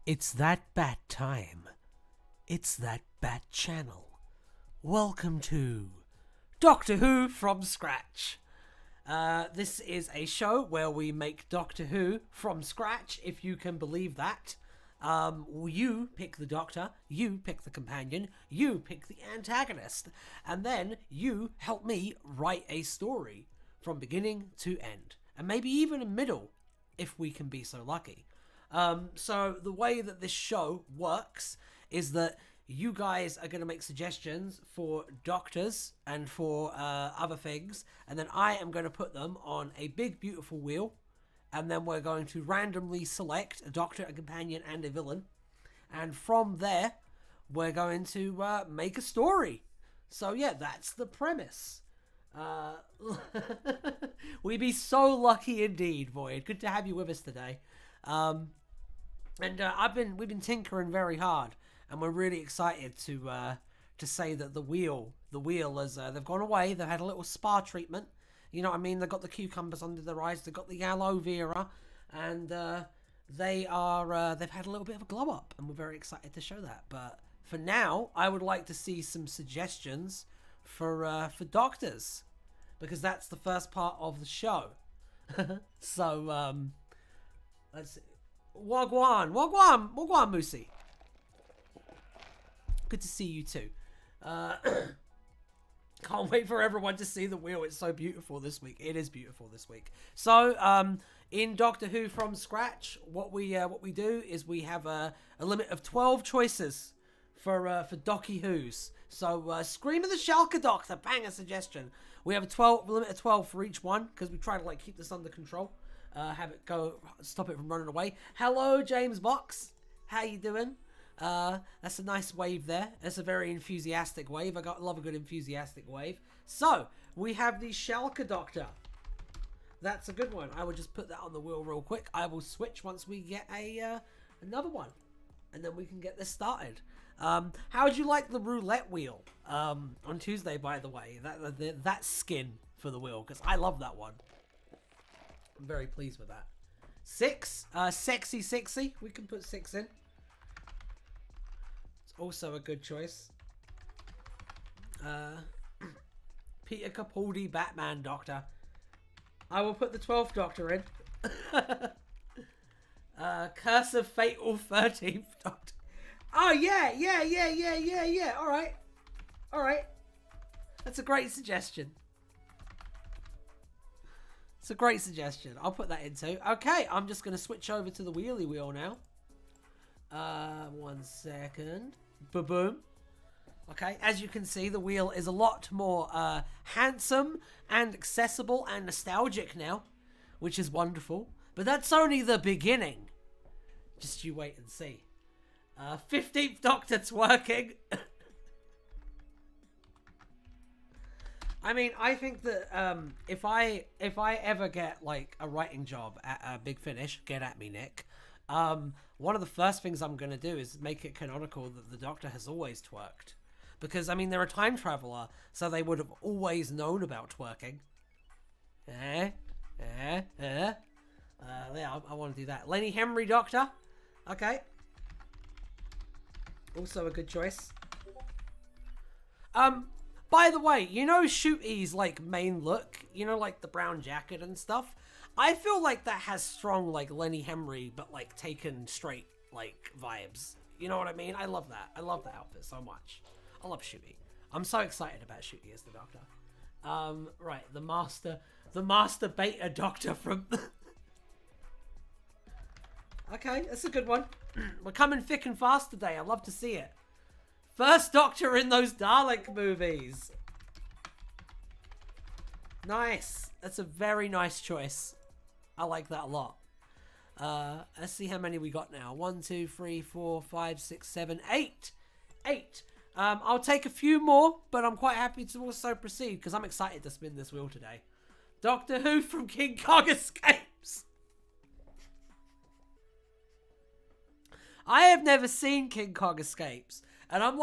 It's that bat time. It's that bat channel. Welcome to Doctor Who from scratch. This is a show where we make Doctor Who from scratch, if you can believe that. You pick the Doctor, you pick the companion, you pick the antagonist, and then you help me write a story from beginning to end, and maybe even a middle, if we can be so lucky. So the way that this show works is that you guys are going to make suggestions for doctors and for other things, and then I am going to put them on a big beautiful wheel, and then we're going to randomly select a doctor, a companion, and a villain, and from there we're going to make a story. So yeah, that's the premise. We'd be so lucky indeed, Void. Good to have you with us today. We've been tinkering very hard, and we're really excited to say that the wheel has they've gone away. They've had a little spa treatment. You know what I mean? They've got the cucumbers under their eyes. They've got the aloe vera, and they've had a little bit of a glow up, and we're very excited to show that. But for now, I would like to see some suggestions for doctors, because that's the first part of the show. So let's see. Wagwan, Moosey. Good to see you too. Can't wait for everyone to see the wheel. It's so beautiful this week. It is beautiful this week. So, in Doctor Who from scratch, what we do is we have a limit of 12 choices for Docky Who's. So, Scream of the Shalka Doctor, bang, a suggestion. We have a limit of 12 for each one, because we try to keep this under control. Have it go, stop it from running away. Hello, James Box. How you doing? That's a nice wave there. That's a very enthusiastic wave. Love a good enthusiastic wave. So, we have the Shalka Doctor. That's a good one. I will just put that on the wheel real quick. I will switch once we get another one, and then we can get this started. How would you like the roulette wheel on Tuesday, by the way? That skin for the wheel, because I love that one. I'm very pleased with that. 6, sexy. We can put 6 in. It's also a good choice. Peter Capaldi, Batman Doctor. I will put the 12th Doctor in. Curse of Fatal 13th Doctor. Oh yeah. All right. That's a great suggestion. It's a great suggestion. I'll put that in too. Okay, I'm just going to switch over to the wheelie wheel now. 1 second. Ba-boom. Okay, as you can see, the wheel is a lot more handsome and accessible and nostalgic now, which is wonderful. But that's only the beginning. Just you wait and see. 15th Doctor twerking. I mean, I think that if I ever get a writing job at Big Finish, get at me, Nick. One of the first things I'm going to do is make it canonical that the Doctor has always twerked. Because, I mean, they're a time traveler, so they would have always known about twerking. Yeah, I want to do that. Lenny Henry Doctor. Okay. Also a good choice. By the way, you know Shooty's main look? You know, the brown jacket and stuff? I feel like that has strong Lenny Henry, but taken straight vibes. You know what I mean? I love that. I love the outfit so much. I love Shooty. I'm so excited about Shooty as the Doctor. Right, the master beta Doctor from Okay, that's a good one. We're coming thick and fast today. I love to see it. First Doctor in those Dalek movies. Nice. That's a very nice choice. I like that a lot. Let's see how many we got now. 1, 2, 3, 4, 5, 6, 7, 8. 8. I'll take a few more, but I'm quite happy to also proceed because I'm excited to spin this wheel today. Doctor Who from King Kong Escapes. I have never seen King Kong Escapes, and I'm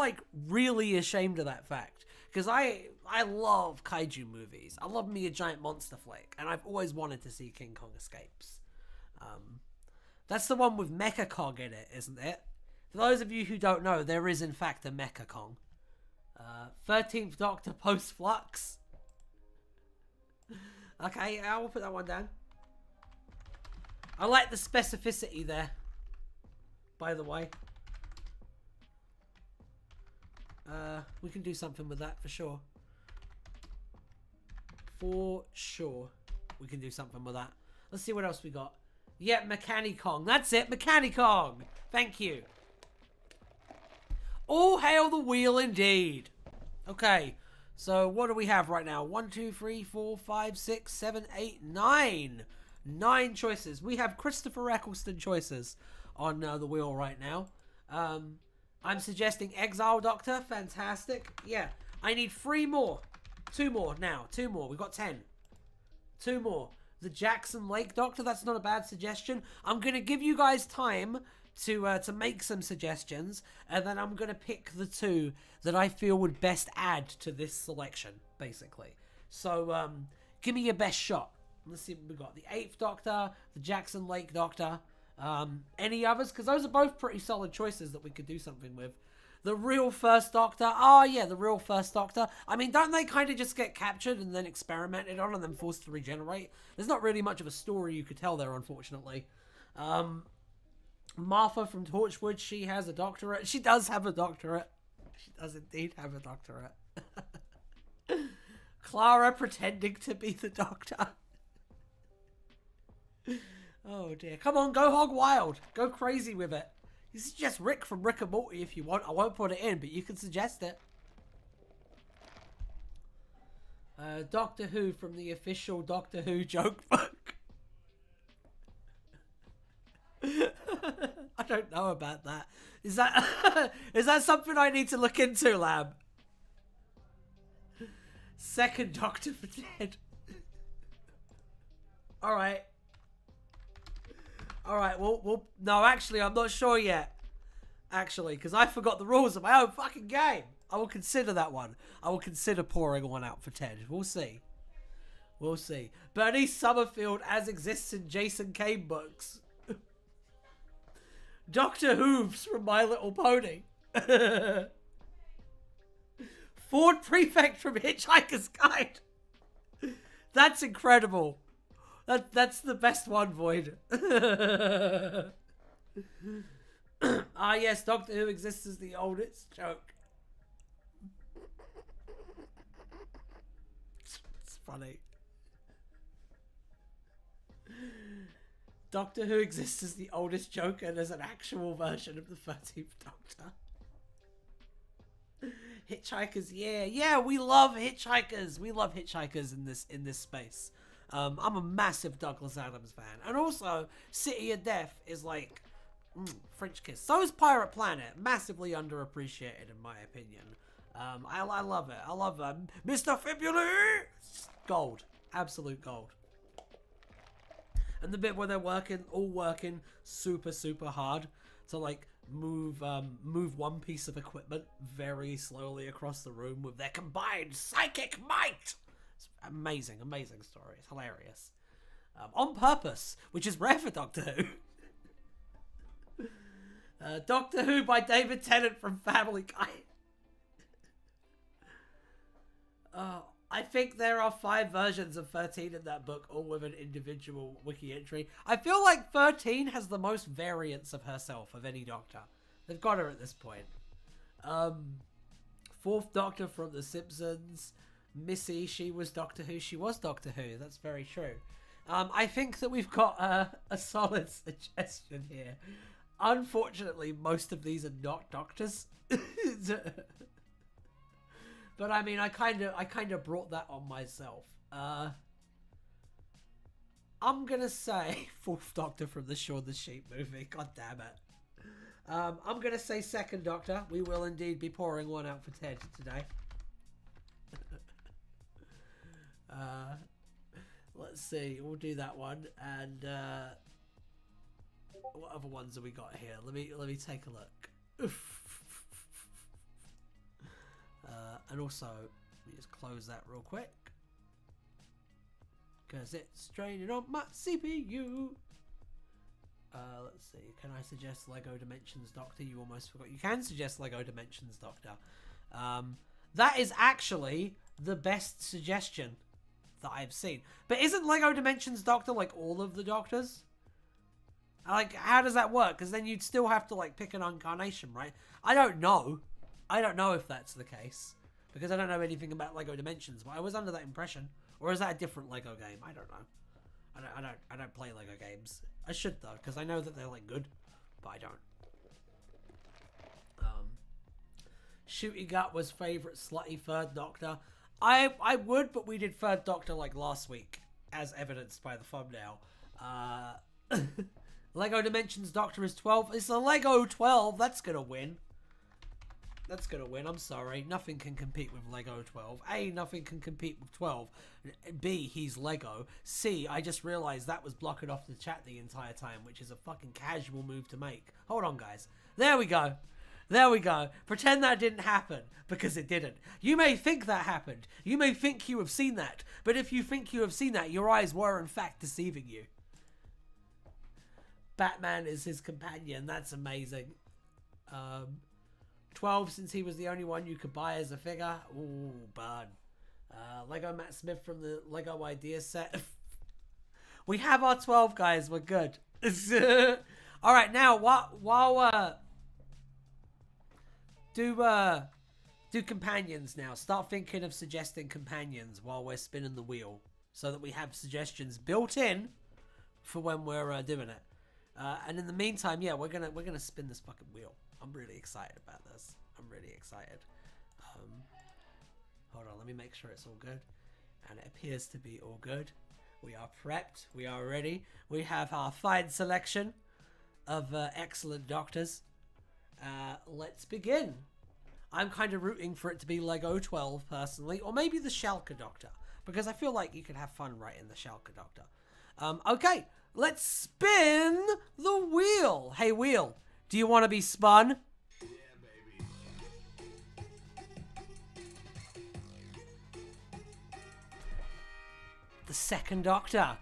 really ashamed of that fact because I love kaiju movies. I love me a giant monster flick, and I've always wanted to see King Kong Escapes. That's the one with Mecha Kong in it, isn't it? For those of you who don't know, there is in fact a Mecha Kong. 13th Doctor post-flux. Okay, I will put that one down. I like the specificity there, by the way. We can do something with that for sure. For sure. We can do something with that. Let's see what else we got. Yeah, Mechanicong. That's it, Mechanicong. Thank you. All hail the wheel indeed. Okay, so what do we have right now? 1, 2, 3, 4, 5, 6, 7, 8, 9. 9 choices. We have Christopher Eccleston choices on the wheel right now. I'm suggesting Exile Doctor. Fantastic. Yeah, I need 3 more. 2 more now. 2 more. We've got 10. 2 more. The Jackson Lake Doctor. That's not a bad suggestion. I'm going to give you guys time to make some suggestions, and then I'm going to pick the 2 that I feel would best add to this selection, basically. So, give me your best shot. Let's see what we've got. The 8th Doctor, the Jackson Lake Doctor. Any others? Because those are both pretty solid choices that we could do something with. The real First Doctor. Oh, yeah, the real First Doctor. I mean, don't they kind of just get captured and then experimented on and then forced to regenerate? There's not really much of a story you could tell there, unfortunately. Martha from Torchwood, she has a doctorate. She does have a doctorate. She does indeed have a doctorate. Clara pretending to be the Doctor. Oh dear. Come on, go hog wild. Go crazy with it. You suggest Rick from Rick and Morty if you want. I won't put it in, but you can suggest it. Doctor Who from the official Doctor Who joke book. I don't know about that. Is that is that something I need to look into, Lab? Second Doctor for Dead. Alright. Alright, well, no, actually, I'm not sure yet. Actually, because I forgot the rules of my own fucking game. I will consider that one. I will consider pouring one out for Ted. We'll see. We'll see. Bernice Summerfield as exists in Jason Kane books. Dr. Hooves from My Little Pony. Ford Prefect from Hitchhiker's Guide. That's incredible. That's the best one, Void. Ah, yes, Doctor Who exists as the oldest joke. It's funny. Doctor Who exists as the oldest joke and as an actual version of the 13th Doctor. Hitchhikers, yeah, we love hitchhikers. We love hitchhikers in this space. I'm a massive Douglas Adams fan, and also City of Death is like French kiss. So is Pirate Planet, massively underappreciated in my opinion. I love it. I love Mr. Fibula. Gold, absolute gold. And the bit where they're all working super hard to like move one piece of equipment very slowly across the room with their combined psychic might. It's amazing story. It's hilarious. On Purpose, which is rare for Doctor Who. Doctor Who by David Tennant from Family Guy. I think there are 5 versions of 13 in that book, all with an individual wiki entry. I feel like 13 has the most variants of herself of any Doctor. They've got her at this point. 4th Doctor from The Simpsons. Missy, she was Doctor Who. She was Doctor Who. That's very true. I think that we've got a solid suggestion here. Unfortunately, most of these are not doctors. But I mean, I kind of brought that on myself. I'm gonna say 4th Doctor from the Shaun the Sheep movie. God damn it. I'm gonna say 2nd Doctor. We will indeed be pouring one out for Ted today. Let's see. We'll do that one. And what other ones have we got here? Let me take a look. And also, let me just close that real quick, because it's straining on my CPU. Let's see. Can I suggest Lego Dimensions Doctor? You almost forgot. You can suggest Lego Dimensions Doctor. That is actually the best suggestion that I've seen. But isn't Lego Dimensions Doctor like all of the Doctors? Like, how does that work? Because then you'd still have to like pick an incarnation, right? I don't know. I don't know if that's the case because I don't know anything about Lego Dimensions. But I was under that impression, or is that a different Lego game? I don't know. I don't play Lego games. I should though, because I know that they're like good, but I don't. Shooty Gut was favourite slutty third Doctor. I would, but we did third Doctor like last week, as evidenced by the thumbnail. Lego Dimensions Doctor is 12. It's a Lego 12. That's gonna win. That's gonna win. I'm sorry. Nothing can compete with Lego 12. A, nothing can compete with 12. B, he's Lego. C, I just realized that was blocking off the chat the entire time, which is a fucking casual move to make. Hold on, guys. There we go. There we go. Pretend that didn't happen, because it didn't. You may think that happened. You may think you have seen that. But if you think you have seen that, your eyes were in fact deceiving you. Batman is his companion. That's amazing. 12 since he was the only one you could buy as a figure. Ooh, burn. Lego Matt Smith from the Lego Idea set. We have our 12, guys. We're good. All right, now while do companions now. Start thinking of suggesting companions while we're spinning the wheel, so that we have suggestions built in for when we're doing it. And in the meantime, yeah, we're gonna spin this fucking wheel. I'm really excited about this. I'm really excited. Hold on, let me make sure it's all good. And it appears to be all good. We are prepped. We are ready. We have our fine selection of excellent Doctors. Let's begin. I'm kind of rooting for it to be Lego 12 personally, or maybe the Schalke Doctor, because I feel like you could have fun right in the Schalke Doctor. Okay, let's spin the wheel. Hey, wheel, do you want to be spun? Yeah, baby. The second Doctor.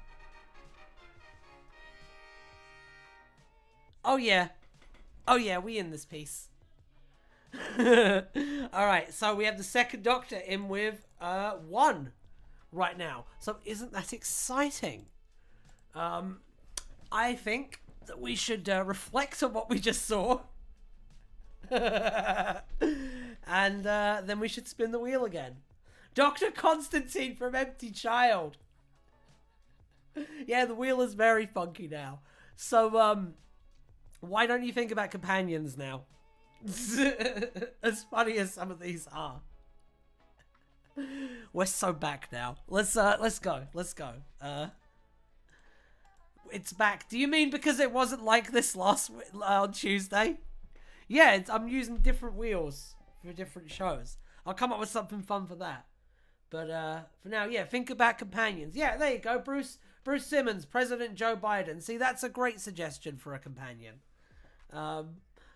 Oh yeah, we in this piece. Alright, so we have the second Doctor in with 1 right now. So isn't that exciting? I think that we should reflect on what we just saw. And then we should spin the wheel again. Dr. Constantine from Empty Child. Yeah, the wheel is very funky now. So, why don't you think about companions now? As funny as some of these are. We're so back now. Let's go. It's back. Do you mean because it wasn't like this on Tuesday? Yeah, I'm using different wheels for different shows. I'll come up with something fun for that. But for now, yeah, think about companions. Yeah, there you go. Bruce Simmons, President Joe Biden. See, that's a great suggestion for a companion.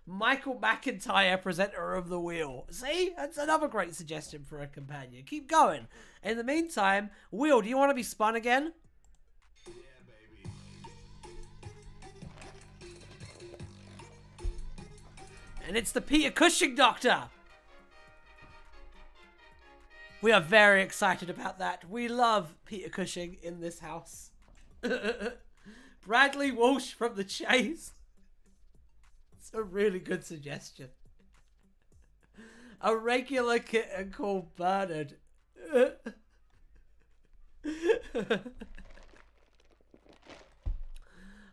Michael McIntyre, presenter of The Wheel. See, that's another great suggestion for a companion. Keep going. In the meantime, Wheel, do you want to be spun again? Yeah, baby. And it's the Peter Cushing Doctor. We are very excited about that. We love Peter Cushing in this house. Bradley Walsh from The Chase. It's a really good suggestion. A regular kitten called Bernard.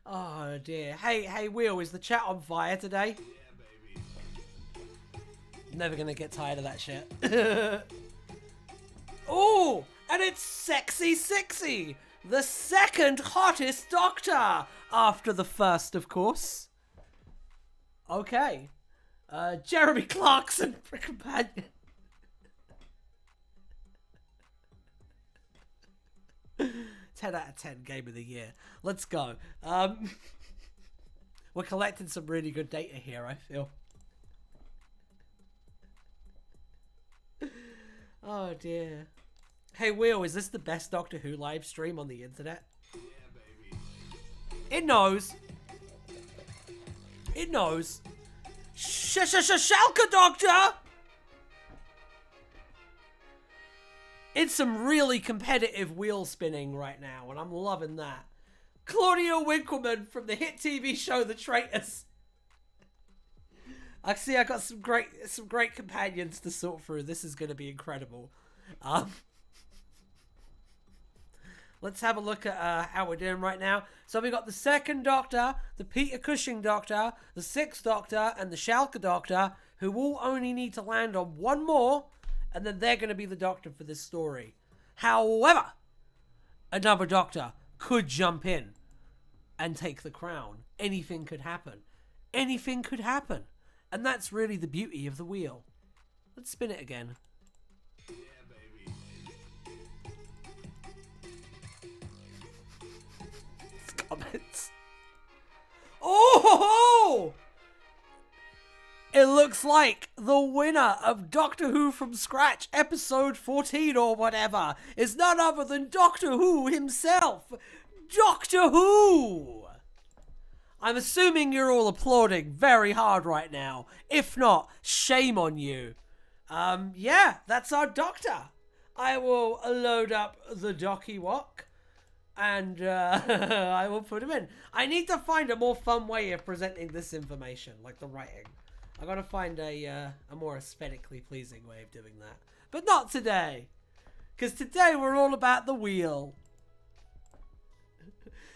Oh dear. Hey, Will, is the chat on fire today? Yeah, baby. Never gonna get tired of that shit. Oh, and it's Sexy Sixy, the second hottest Doctor, after the first, of course. Okay. Jeremy Clarkson for companion. 10 out of 10 game of the year. Let's go. We're collecting some really good data here, I feel. Oh dear. Hey Will, is this the best Doctor Who live stream on the internet? Yeah, baby. It knows. It knows. Schalke Doctor! It's some really competitive wheel spinning right now, and I'm loving that. Claudia Winkleman from the hit TV show The Traitors. I see I got some great companions to sort through. This is going to be incredible. Let's have a look at how we're doing right now. So we got the second Doctor, the Peter Cushing Doctor, the sixth Doctor, and the Schalke Doctor, who all only need to land on one more, and then they're going to be the Doctor for this story. However, another Doctor could jump in and take the crown. Anything could happen. Anything could happen. And that's really the beauty of the wheel. Let's spin it again. Yeah, baby. Comments. Oh! It looks like the winner of Doctor Who from Scratch, episode 14 or whatever, is none other than Doctor Who himself. Doctor Who! I'm assuming you're all applauding very hard right now. If not, shame on you. Yeah, that's our Doctor. I will load up the Docky Walk and I will put him in. I need to find a more fun way of presenting this information, like the writing. I gotta find a more aesthetically pleasing way of doing that. But not today. Because today we're all about the wheel.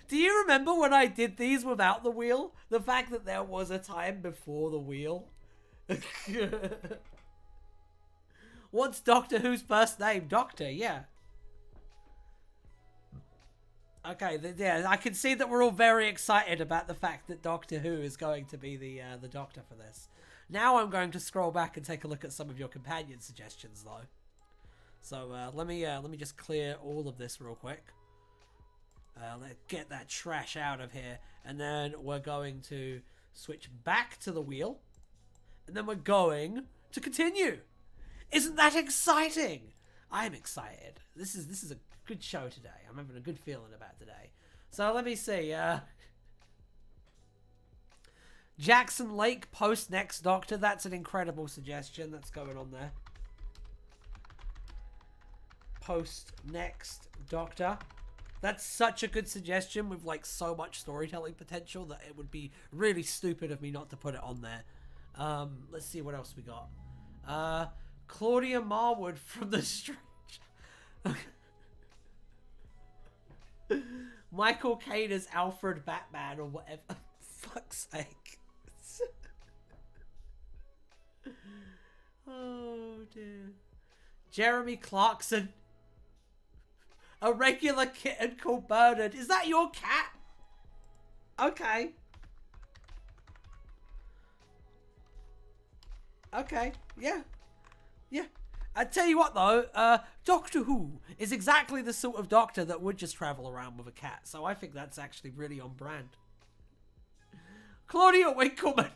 Do you remember when I did these without the wheel? The fact that there was a time before the wheel? What's Doctor Who's first name? Doctor, yeah. Okay, yeah, I can see that we're all very excited about the fact that Doctor Who is going to be the Doctor for this. Now I'm going to scroll back and take a look at some of your companion suggestions, though. So let me just clear all of this real quick. Let's get that trash out of here, and then we're going to switch back to the wheel, and then we're going to continue. Isn't that exciting? I'm excited. This is a good show today. I'm having a good feeling about today. So let me see. Jackson Lake post next Doctor. That's an incredible suggestion that's going on there. Post next Doctor. That's such a good suggestion with like so much storytelling potential that it would be really stupid of me not to put it on there. Let's see what else we got. Claudia Marwood from The Strange. Michael Caine as Alfred Batman or whatever. Fuck's sake. Oh dear. Jeremy Clarkson. A regular kitten called Bernard. Is that your cat? Okay. Okay. Yeah. Yeah. I tell you what though, Doctor Who is exactly the sort of doctor that would just travel around with a cat. So I think that's actually really on brand. Claudia Winkleman.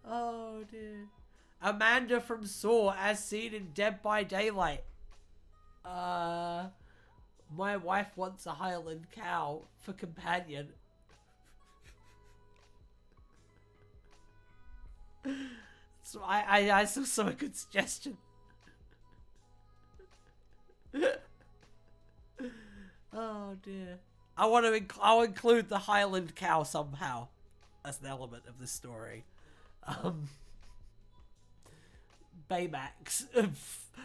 Oh dear. Amanda from Saw as seen in Dead by Daylight. My wife wants a Highland cow for companion. So I saw a good suggestion. Oh dear. I'll include the Highland cow somehow as an element of this story. Baymax.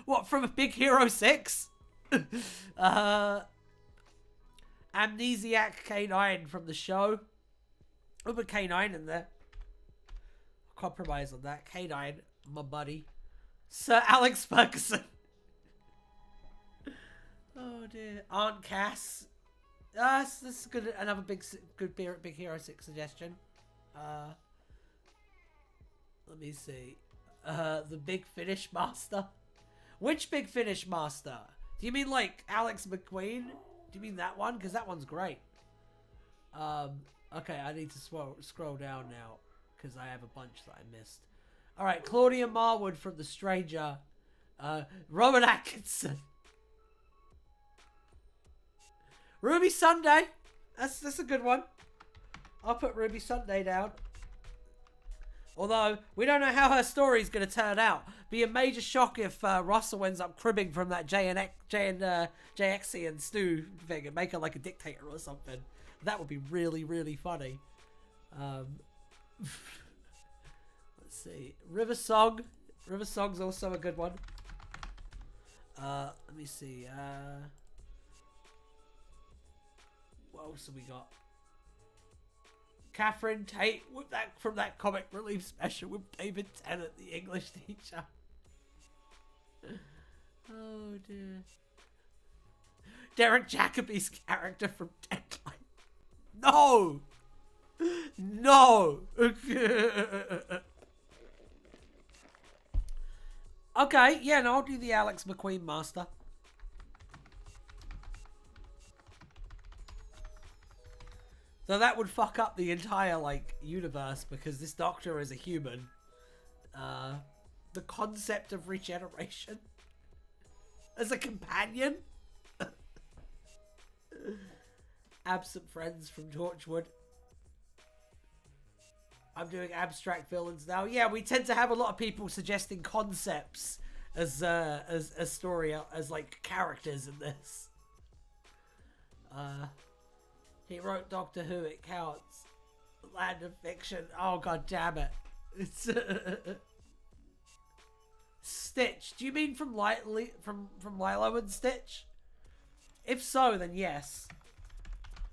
What, from a Big Hero 6? Amnesiac K9 from the show. I'll put K9 in there. Compromise on that. K9, my buddy. Sir Alex Ferguson. Oh dear. Aunt Cass. This is good. Another good Big Hero 6 suggestion. Let me see. The Big Finish Master. Which Big Finish Master? Do you mean like Alex McQueen? Do you mean that one? Because that one's great. Okay, I need to scroll down now because I have a bunch that I missed. All right, Claudia Marwood from The Stranger. Rowan Atkinson. Ruby Sunday. That's a good one. I'll put Ruby Sunday down. Although, we don't know how her story's going to turn out. Be a major shock if Russell ends up cribbing from that JXian Stu thing and make her like a dictator or something. That would be really, really funny. Let's see. River Song. River Song's also a good one. Let me see. What else have we got? Catherine Tate with that from that comic relief special with David Tennant, the English teacher. Oh dear. Derek Jacobi's character from Deadline. No! No! Okay, yeah, no, I'll do the Alex McQueen master. So that would fuck up the entire, like, universe because this Doctor is a human. The concept of regeneration as a companion. Absent friends from Torchwood. I'm doing abstract villains now. Yeah, we tend to have a lot of people suggesting concepts as story, as like characters in this. He wrote Doctor Who. It counts. Land of Fiction. Oh god damn it! It's Stitch. Do you mean from Lilo and Stitch? If so, then yes.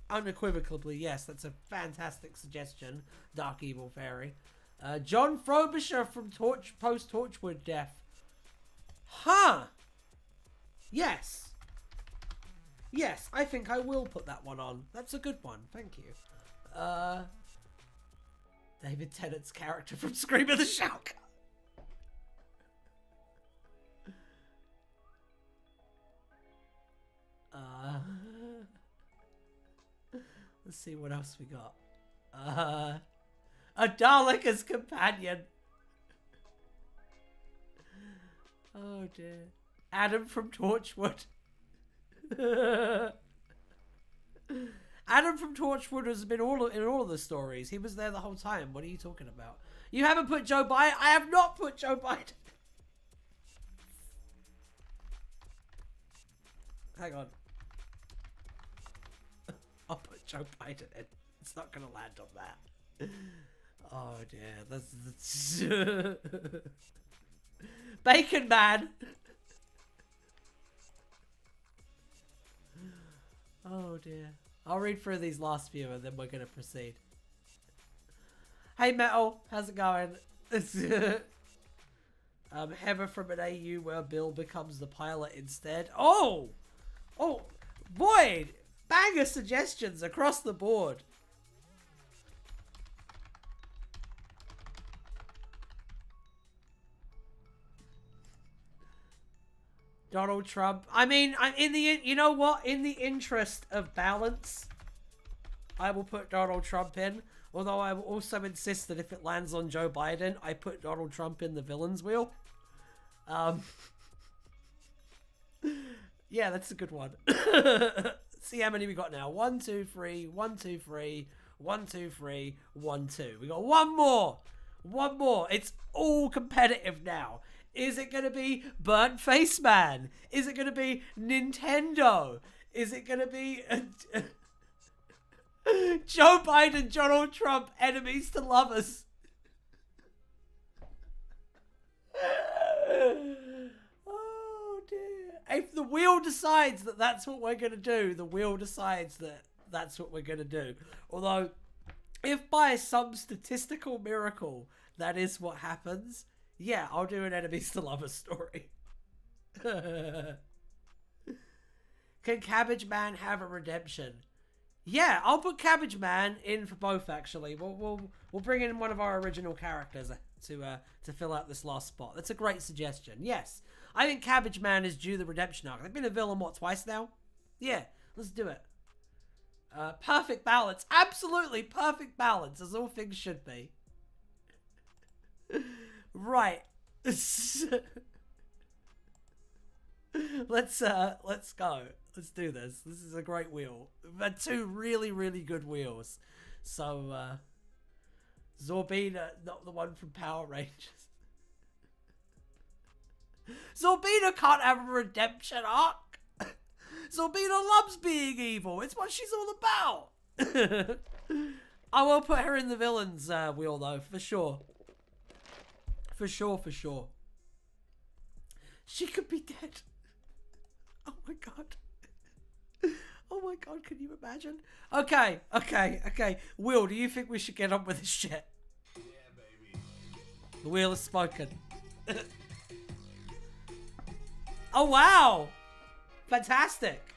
Unequivocally, yes. That's a fantastic suggestion, Dark Evil Fairy. John Frobisher from post-Torchwood Death. Huh. Yes. Yes, I think I will put that one on. That's a good one. Thank you. David Tennant's character from Scream of the Shark. Let's see what else we got. A Dalek as companion. Oh dear. Adam from Torchwood. Adam from Torchwood has been in all of the stories. He was there the whole time. What are you talking about? You haven't put Joe Biden? I have not put Joe Biden. Hang on. I'll put Joe Biden in. It's not going to land on that. Oh dear. That's Bacon Man. Oh dear. I'll read through these last few and then we're going to proceed. Hey Metal, how's it going? Heather from an AU where Bill becomes the pilot instead. Oh! Oh, Boyd! Banger suggestions across the board. Donald Trump. I mean, you know what? In the interest of balance, I will put Donald Trump in. Although I will also insist that if it lands on Joe Biden, I put Donald Trump in the villains wheel. Yeah, that's a good one. See how many we got now. 1, 2, 3, 1, 2, 3, 1, 2, 3, 1, 2. We got one more. One more. It's all competitive now. Is it going to be Burnt Face Man? Is it going to be Nintendo? Is it going to be Joe Biden, Donald Trump, enemies to lovers? Oh dear. If the wheel decides that that's what we're going to do, the wheel decides that that's what we're going to do. Although, if by some statistical miracle that is what happens, yeah, I'll do an enemies to lovers story. Can Cabbage Man have a redemption? Yeah, I'll put Cabbage Man in for both. Actually, we'll bring in one of our original characters to fill out this last spot. That's a great suggestion. Yes, I think Cabbage Man is due the redemption arc. They've been a villain twice now. Yeah, let's do it. Perfect balance, absolutely perfect balance, as all things should be. Right. Let's go. Let's do this. This is a great wheel. We've had two really, really good wheels. So, Zorbina, not the one from Power Rangers. Zorbina can't have a redemption arc. Zorbina loves being evil. It's what she's all about. I will put her in the villains wheel though, for sure. For sure. She could be dead. Oh my god. Oh my god, can you imagine? Okay. Will, do you think we should get on with this shit? Yeah, baby. The wheel has spoken. Oh wow! Fantastic!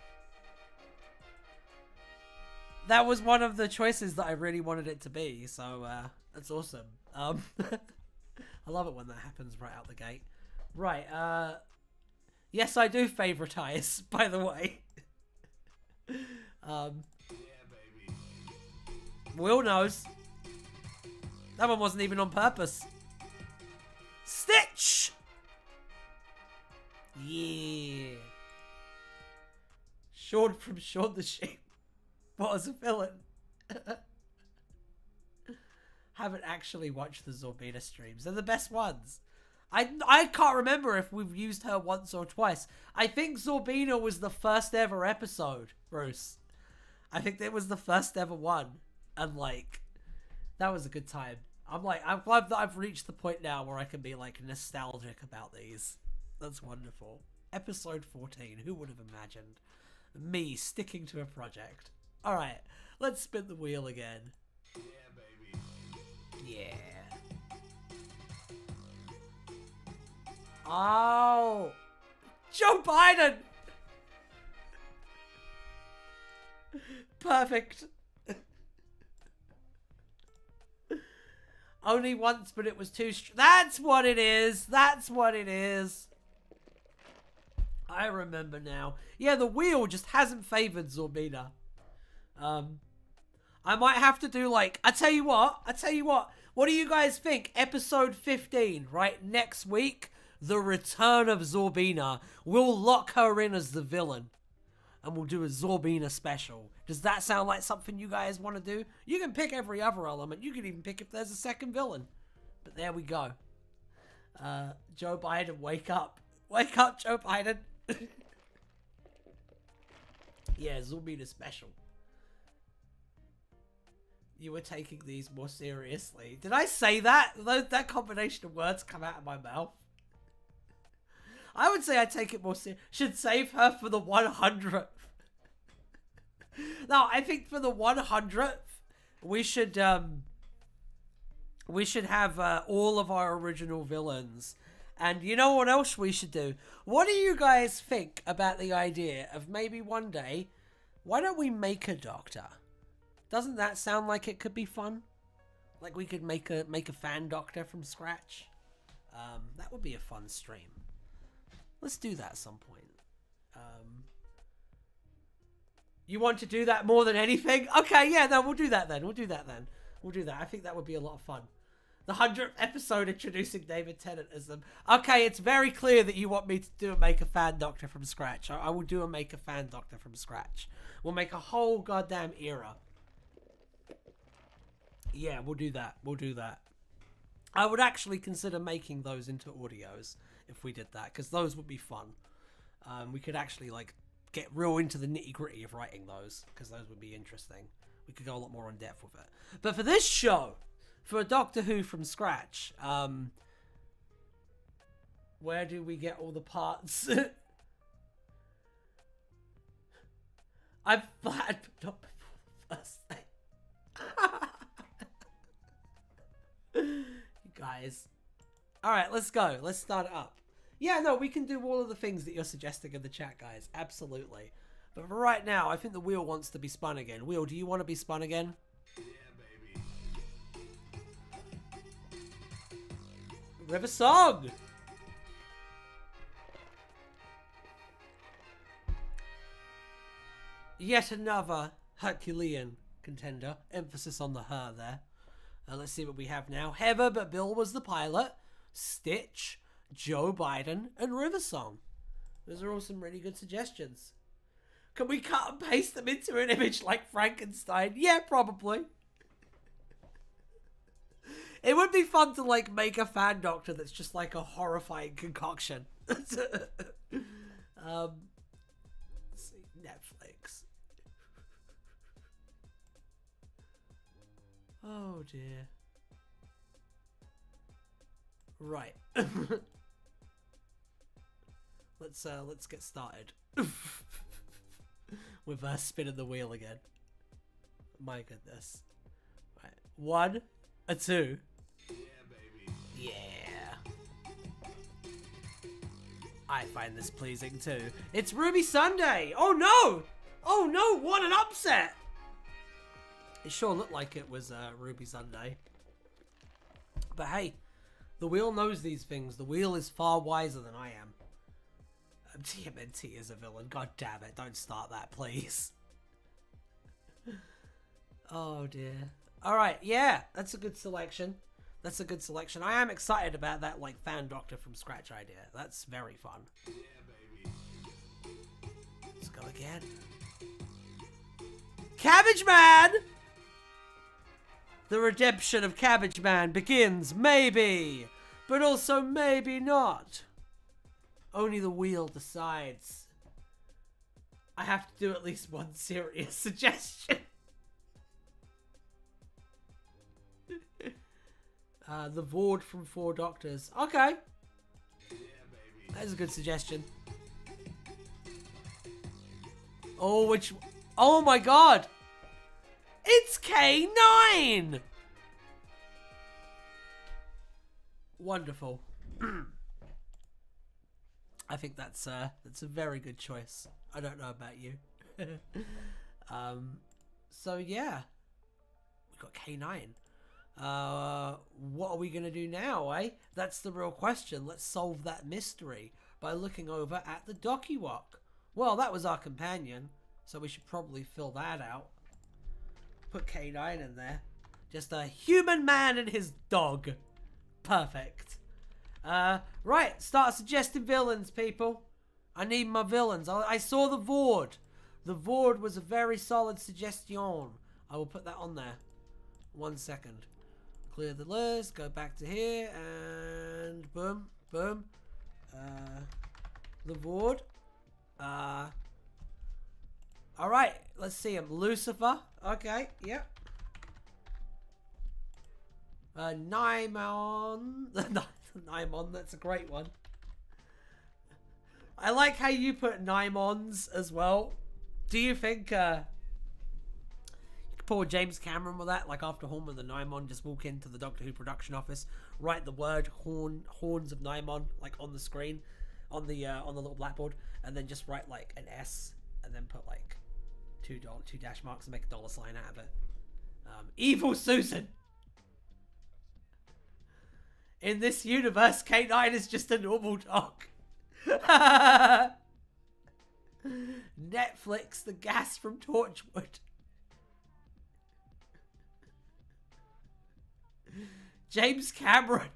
That was one of the choices that I really wanted it to be, so that's awesome. I love it when that happens right out the gate. Right, yes I do favoritize, by the way. Yeah, baby. Will knows. That one wasn't even on purpose. Stitch! Yeah. Shaun from Shaun the Sheep was a villain. Haven't actually watched the Zorbina streams. They're the best ones. I can't remember if we've used her once or twice. I think Zorbina was the first ever episode, Bruce. I think that was the first ever one. And like, that was a good time. I'm glad that I've reached the point now where I can be like nostalgic about these. That's wonderful. Episode 14. Who would have imagined? Me sticking to a project. Alright, let's spin the wheel again. Yeah, baby. Yeah. Oh! Joe Biden! Perfect. Only once, but it was too that's what it is. That's what it is. I remember now. Yeah, the wheel just hasn't favored Zorbina. I might have to do like, I tell you what. What do you guys think? Episode 15, right? Next week, the return of Zorbina. We'll lock her in as the villain. And we'll do a Zorbina special. Does that sound like something you guys want to do? You can pick every other element. You can even pick if there's a second villain. But there we go. Joe Biden, wake up. Wake up, Joe Biden. Yeah, Zorbina special. You were taking these more seriously. Did I say that? That combination of words come out of my mouth. I would say I take it more seriously. Should save her for the 100th. No, I think for the 100th, we should have all of our original villains. And you know what else we should do? What do you guys think about the idea of maybe one day, why don't we make a doctor? Doesn't that sound like it could be fun? Like we could make a fan doctor from scratch? That would be a fun stream. Let's do that at some point. You want to do that more than anything? Okay, yeah, no, we'll do that then. I think that would be a lot of fun. The 100th episode introducing David Tennant as them. Okay, it's very clear that you want me to make a fan doctor from scratch. I will make a fan doctor from scratch. We'll make a whole goddamn era. Yeah, we'll do that. I would actually consider making those into audios if we did that, because those would be fun. We could actually like get real into the nitty gritty of writing those, because those would be interesting. We could go a lot more in depth with it. But for this show, for a Doctor Who from scratch, where do we get all the parts? I'm glad, but not before the first thing. You guys. Alright, let's go. Let's start it up. Yeah, no, we can do all of the things that you're suggesting in the chat, guys. Absolutely. But for right now, I think the wheel wants to be spun again. Wheel, do you want to be spun again? Yeah, baby. River Song! Yet another Herculean contender. Emphasis on the her there. Let's see what we have now. Heather, but Bill was the pilot. Stitch, Joe Biden, and River Song. Those are all some really good suggestions. Can we cut and paste them into an image like Frankenstein? Yeah, probably. It would be fun to like make a fan doctor that's just like a horrifying concoction. Let's see, Netflix. Oh dear. Right. Let's get started. With spinning the wheel again. My goodness. Right. 1, a 2. Yeah, baby. Yeah. I find this pleasing too. It's Ruby Sunday! Oh no! Oh no, what an upset! It sure looked like it was Ruby Sunday. But hey, the wheel knows these things. The wheel is far wiser than I am. TMNT is a villain. God damn it, don't start that, please. Oh dear. Alright, yeah, that's a good selection. That's a good selection. I am excited about that, like, fan doctor from scratch idea. That's very fun. Yeah, baby. Let's go again. Cabbage Man! The redemption of Cabbage Man begins, maybe, but also maybe not. Only the wheel decides. I have to do at least one serious suggestion. The Vord from 4 Doctors. Okay. Yeah, baby. That's a good suggestion. Oh, which... Oh my god! It's K9! Wonderful. I think that's a very good choice. I don't know about you. So yeah. We got K9. What are we gonna do now, eh? That's the real question. Let's solve that mystery by looking over at the Docky-Walk. Well, that was our companion, so we should probably fill that out. Put K9 in there. Just a human man and his dog. Perfect. Right, start suggesting villains, people. I need my villains. I saw the Vord. The Vord was a very solid suggestion. I will put that on there. 1 second. Clear the list, go back to here, and boom, boom. The Vord. Alright, let's see him. Lucifer. Okay, yep. Naimon. Naimon, that's a great one. I like how you put Naimons as well. Do you think poor James Cameron with that, like after Horn and the Naimon just walk into the Doctor Who production office, write the word horns of Naimon like on the screen, on the little blackboard, and then just write like an S and then put like two dash marks and make a dollar sign out of it. Evil Susan. In this universe, K9 is just a normal dog. Netflix, the gas from Torchwood. James Cameron.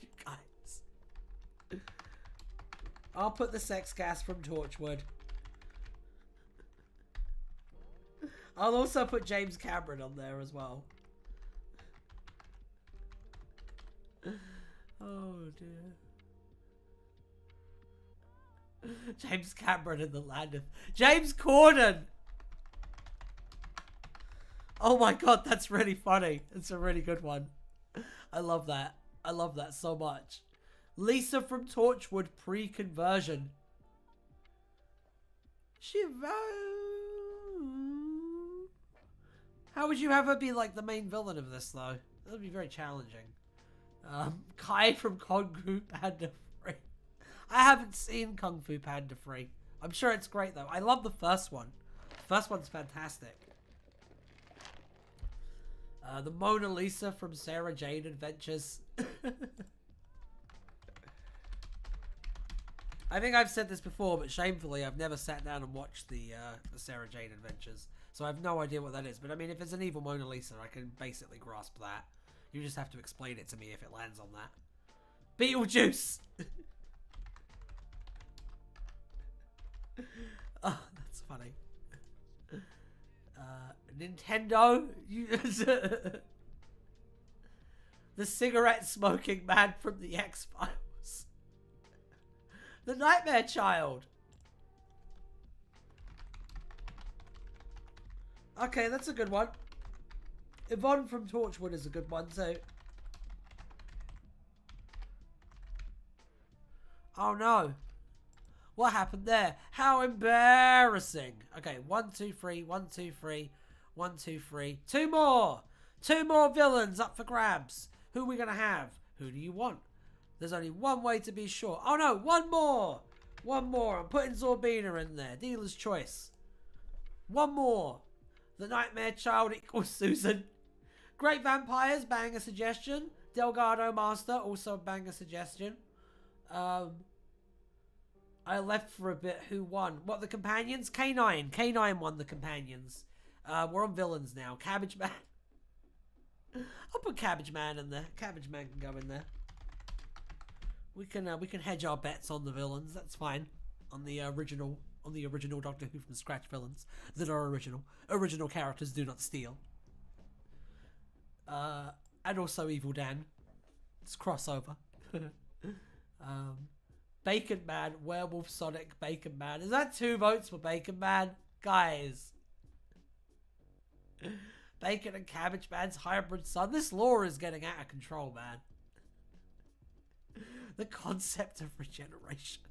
You guys. I'll put the sex gas from Torchwood. I'll also put James Cameron on there as well. Oh dear. James Cameron in the land of... James Corden! Oh my god, that's really funny. It's a really good one. I love that. I love that so much. Lisa from Torchwood pre-conversion. How would you have her be like the main villain of this though? That would be very challenging. Kai from Kung Fu Panda 3. I haven't seen Kung Fu Panda 3. I'm sure it's great though. I love the first one. The first one's fantastic. The Mona Lisa from Sarah Jane Adventures. I think I've said this before, but shamefully I've never sat down and watched the Sarah Jane Adventures. So I have no idea what that is. But I mean, if it's an evil Mona Lisa, I can basically grasp that. You just have to explain it to me if it lands on that. Beetlejuice! Oh, that's funny. Nintendo. The cigarette smoking man from the X-Files. The Nightmare Child. Okay, that's a good one. Yvonne from Torchwood is a good one too. Oh no. What happened there? How embarrassing. Okay, 1, 2, 3, 1, 2, 3, 1, 2, 3. Two more. Two more villains up for grabs. Who are we going to have? Who do you want? There's only one way to be sure. Oh no, one more. One more. I'm putting Zorbina in there. Dealer's choice. One more. The Nightmare Child equals Susan. Great Vampires, banger suggestion. Delgado Master, also a banger suggestion. I left for a bit. Who won? What, the companions? K9. K9 won the companions. We're on villains now. Cabbage Man. I'll put Cabbage Man in there. Cabbage Man can go in there. We can hedge our bets on the villains. That's fine. On the original Doctor Who from scratch villains that are original. Original characters do not steal. And also Evil Dan. It's crossover. Bacon Man, Werewolf Sonic, Bacon Man. Is that 2 votes for Bacon Man? Guys. Bacon and Cabbage Man's hybrid son. This lore is getting out of control, man. The concept of regeneration.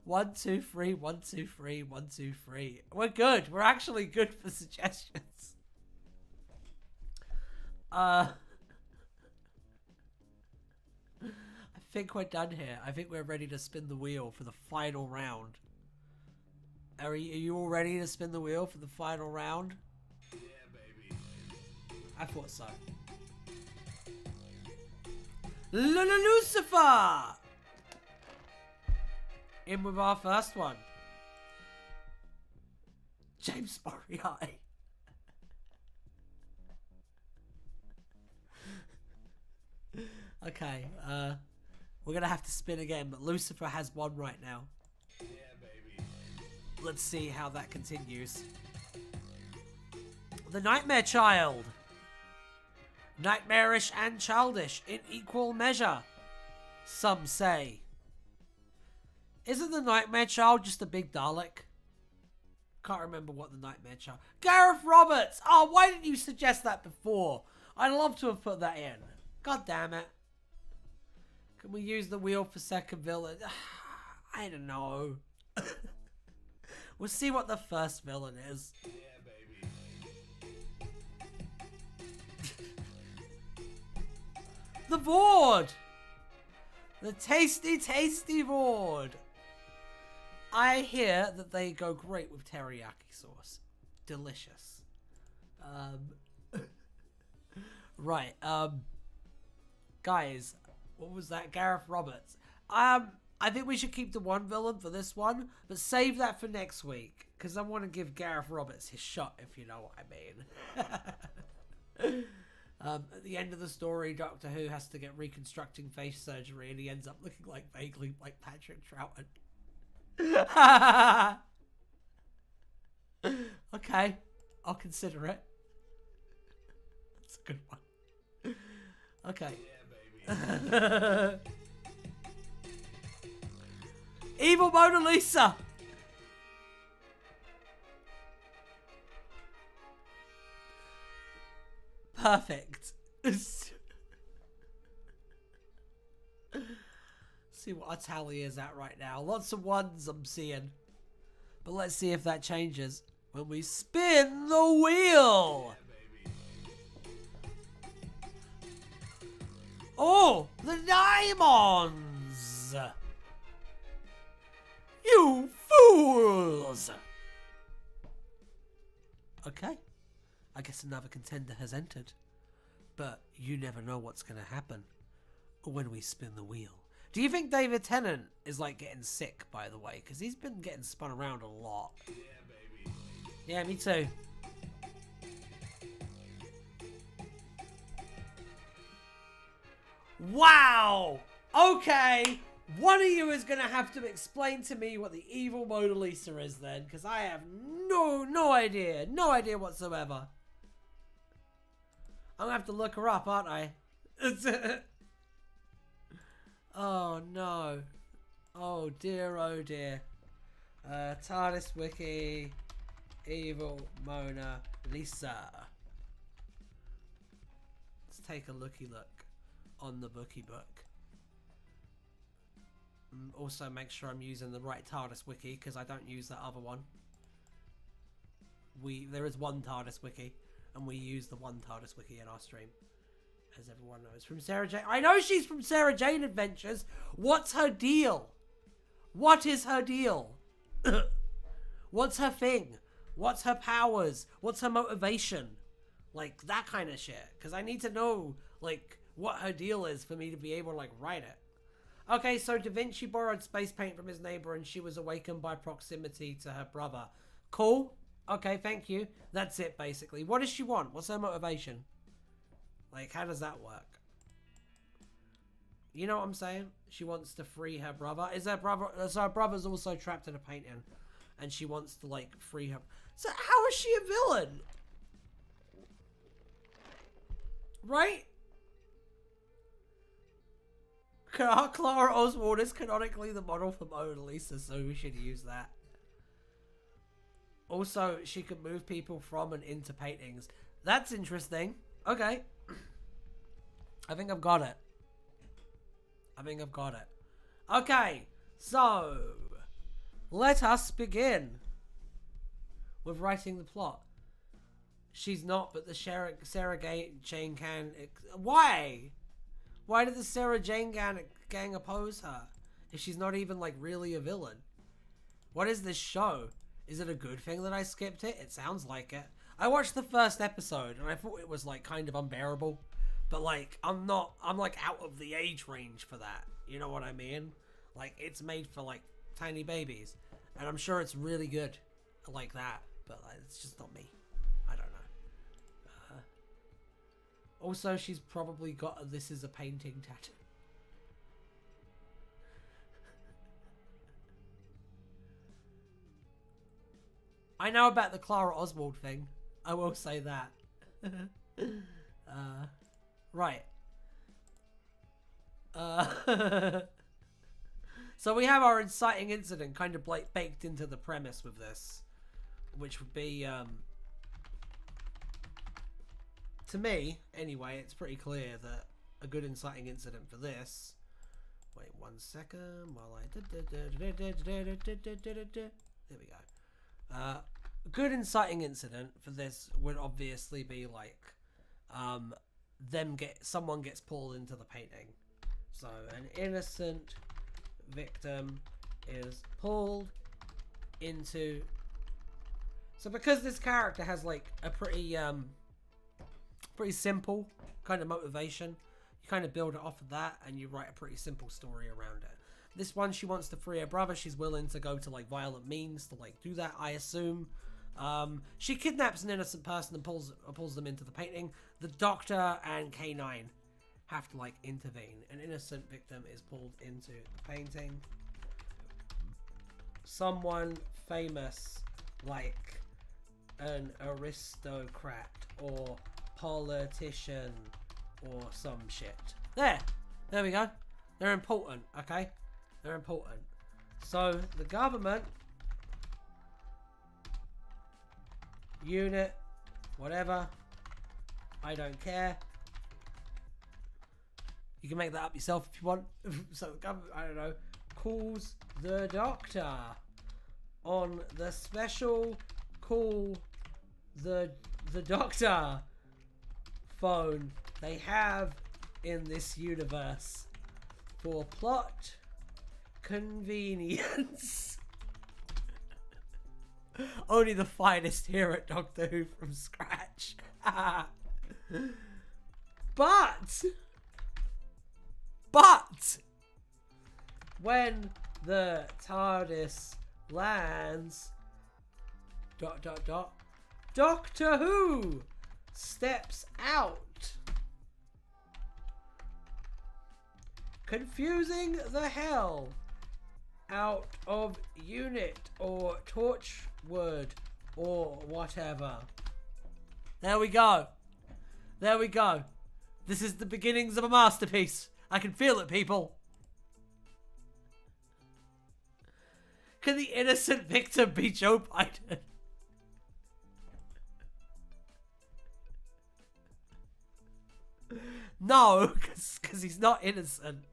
1, 2, 3, 1, 2, 3, 1, 2, 3. We're good. We're actually good for suggestions. I think we're done here. I think we're ready to spin the wheel for the final round. Are you all ready to spin the wheel for the final round? Yeah, baby. I thought so. Lucifer! In with our first one. James Moriarty. Okay, we're gonna have to spin again, but Lucifer has one right now. Yeah, baby. Let's see how that continues. The Nightmare Child. Nightmarish and childish in equal measure, some say. Isn't the Nightmare Child just a big Dalek? Can't remember what the Nightmare Child... Gareth Roberts! Oh, why didn't you suggest that before? I'd love to have put that in. God damn it. Can we use the wheel for second villain? I don't know. We'll see what the first villain is. Yeah, baby. The Vord! The tasty, tasty Vord! I hear that they go great with teriyaki sauce. Delicious. Right, guys, what was that? Gareth Roberts. I think we should keep the one villain for this one, but save that for next week, because I want to give Gareth Roberts his shot, if you know what I mean. At the end of the story, Doctor Who has to get reconstructing face surgery, and he ends up looking like vaguely like Patrick Troughton. Okay, I'll consider it. That's a good one. Okay. Yeah, baby. Evil Mona Lisa. Perfect. See what our tally is at right now. Lots of ones I'm seeing. But let's see if that changes when we spin the wheel. Oh, the diamonds! You fools! Okay, I guess another contender has entered. But you never know what's going to happen when we spin the wheel. Do you think David Tennant is like getting sick, by the way? Because he's been getting spun around a lot. Yeah, baby. Yeah, me too. Wow! Okay, One of you is going to have to explain to me what the evil Mona Lisa is then, because I have no idea. No idea whatsoever. I'm going to have to look her up, aren't I? Oh, no. Oh, dear, oh, dear. TARDIS Wiki, evil Mona Lisa. Let's take a looky look on the bookie book. Also make sure I'm using the right TARDIS Wiki, because I don't use that other one. There is one TARDIS Wiki, and we use the one TARDIS Wiki in our stream. As everyone knows. From Sarah Jane. I know she's from Sarah Jane Adventures. What's her deal? What is her deal? What's her thing? What's her powers? What's her motivation? Like, that kind of shit. Because I need to know, like, what her deal is for me to be able to, like, write it. Okay, so Da Vinci borrowed space paint from his neighbor and she was awakened by proximity to her brother. Cool. Okay, thank you. That's it, basically. What does she want? What's her motivation? Like, how does that work? You know what I'm saying? She wants to free her brother. Is her brother... So her brother's also trapped in a painting. And she wants to, like, free her... So how is she a villain? Right? Clara Oswald is canonically the model for Mona Lisa, so we should use that. Also, she could move people from and into paintings. That's interesting. Okay. I think I've got it. Okay, so let us begin with writing the plot. She's not, but the Sarah Jane can... Why? Why did the Sarah Jane gang oppose her if she's not even, like, really a villain? What is this show? Is it a good thing that I skipped it? It sounds like it. I watched the first episode and I thought it was, like, kind of unbearable. But, like, I'm like, out of the age range for that. You know what I mean? Like, it's made for, like, tiny babies. And I'm sure it's really good like that. But, like, it's just not me. I don't know. Also, she's probably got a "this is a painting" tattoo. I know about the Clara Oswald thing. I will say that. Right. So we have our inciting incident kind of like baked into the premise with this. Which would be, to me, anyway, it's pretty clear that a good inciting incident for this... Wait 1 second while I... There we go. A good inciting incident for this would obviously be like, someone gets pulled into the painting. So an innocent victim is pulled into... So because this character has like a pretty simple kind of motivation, you kind of build it off of that and you write a pretty simple story around it. This one, she wants to free her brother. She's willing to go to like violent means to like do that, I assume. She kidnaps an innocent person and pulls them into the painting. The doctor and K9 have to like intervene. An innocent victim is pulled into the painting. Someone famous, like an aristocrat or politician or some shit. There we go. They're important, okay? They're important. So the government, unit, whatever, I don't care. You can make that up yourself if you want. So the government, I don't know, calls the doctor on the special call the doctor phone they have in this universe for plot convenience. Only the finest here at Doctor Who from scratch. But when the TARDIS lands, ... Doctor Who steps out confusing the hell out of unit or torchwood or whatever. There we go. There we go. This is the beginnings of a masterpiece. I can feel it, people. Can the innocent victim be Joe Biden? No, because he's not innocent.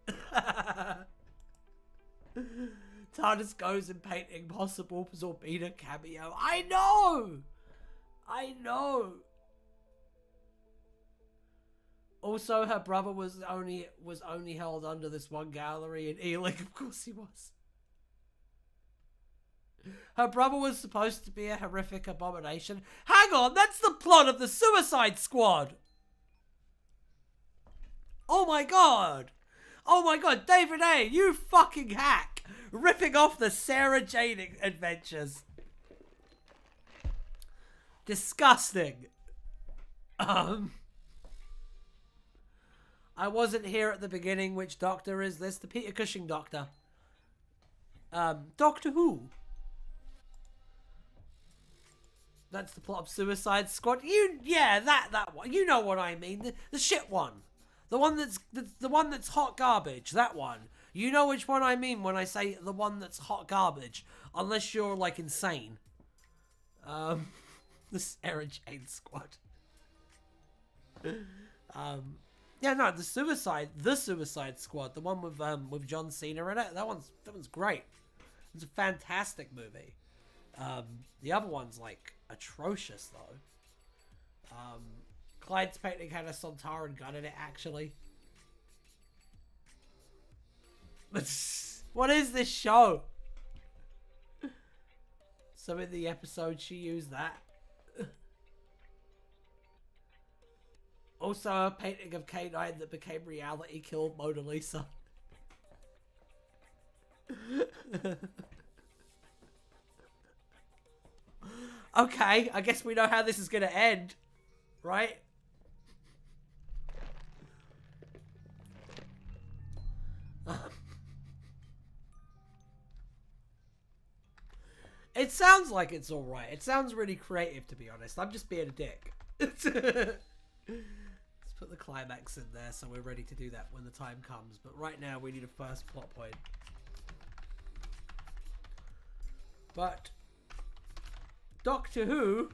TARDIS goes in painting possible Zorbina cameo. I know! I know! Also, her brother was only held under this one gallery in Ealing. Of course he was. Her brother was supposed to be a horrific abomination. Hang on, that's the plot of the Suicide Squad! Oh my god! Oh my god, David A., you fucking hack! Ripping off the Sarah Jane adventures. Disgusting. I wasn't here at the beginning. Which doctor is this? The Peter Cushing doctor. Doctor Who. That's the plot of Suicide Squad. That one. You know what I mean. The shit one. The one that's hot garbage. That one. You know which one I mean when I say the one that's hot garbage. Unless you're like insane. The Sarah Jane Squad. Yeah, no, the Suicide Squad, the one with John Cena in it. That one's great. It's a fantastic movie. The other one's like atrocious though. Clyde's painting had a Sontaran gun in it, actually. What is this show? So in the episode, she used that. Also, a painting of K9 that became reality killed Mona Lisa. Okay, I guess we know how this is going to end, right? It sounds like it's alright. It sounds really creative, to be honest. I'm just being a dick. Let's put the climax in there so we're ready to do that when the time comes. But right now we need a first plot point. But Doctor Who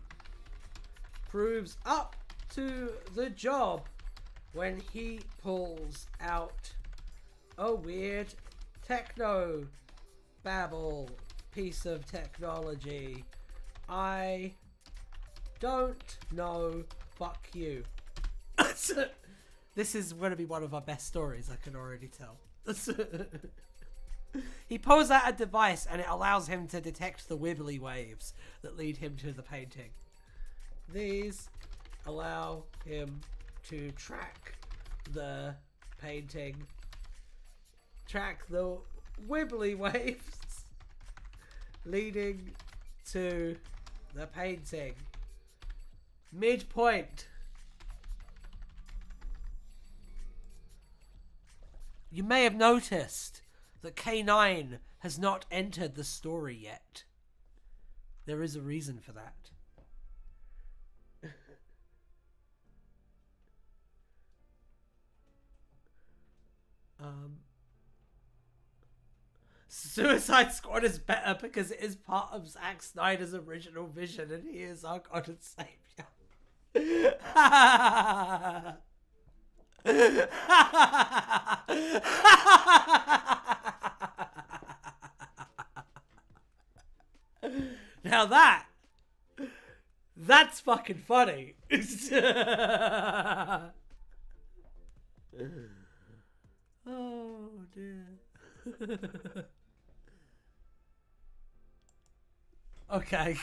proves up to the job when he pulls out a weird techno babble piece of technology. I don't know. Fuck you. This is going to be one of our best stories, I can already tell. He pulls out a device and it allows him to detect the wibbly waves that lead him to the painting. These allow him to track the painting, track the wibbly waves leading to the painting. Midpoint. You may have noticed that K9 has not entered the story yet. There is a reason for that. Suicide Squad is better because it is part of Zack Snyder's universal vision and he is our God and Savior. Now that's fucking funny. Oh dear. Okay.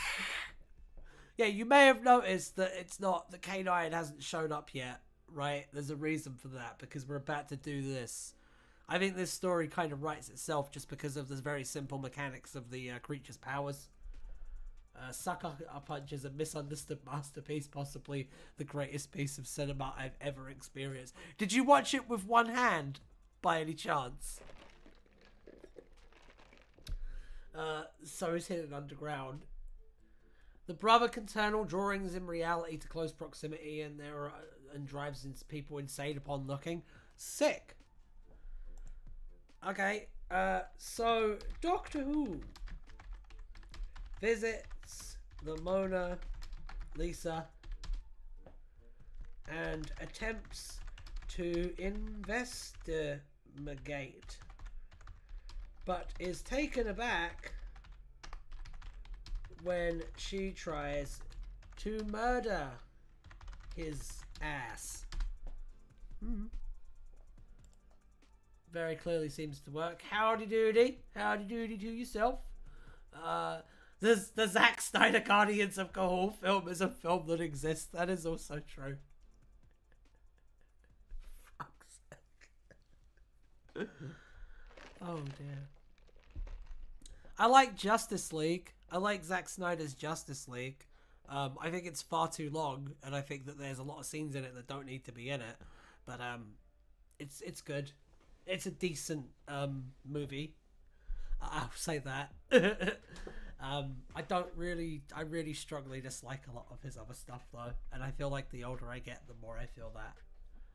Yeah, you may have noticed that it's not, the K9 hasn't shown up yet, right? There's a reason for that, because we're about to do this. I think this story kind of writes itself just because of the very simple mechanics of the creature's powers. Sucker Punch is a misunderstood masterpiece, possibly the greatest piece of cinema I've ever experienced. Did you watch it with one hand? by any chance. So he's hidden underground. The brother can turn all drawings in reality to close proximity, and drives people insane upon looking. Sick. Okay, so Doctor Who visits the Mona Lisa and attempts to investigate, but is taken aback when she tries to murder his ass. Very clearly seems to work. Howdy doody. Howdy doody to yourself. The Zack Snyder Guardians of Cahul film is a film that exists. That is also true. Fuck's sake. Oh dear. I like Justice League. I like Zack Snyder's Justice League. I think it's far too long, and I think that there's a lot of scenes in it that don't need to be in it. But it's good. It's a decent movie. I'll say that. I really strongly dislike a lot of his other stuff though, and I feel like the older I get, the more I feel that.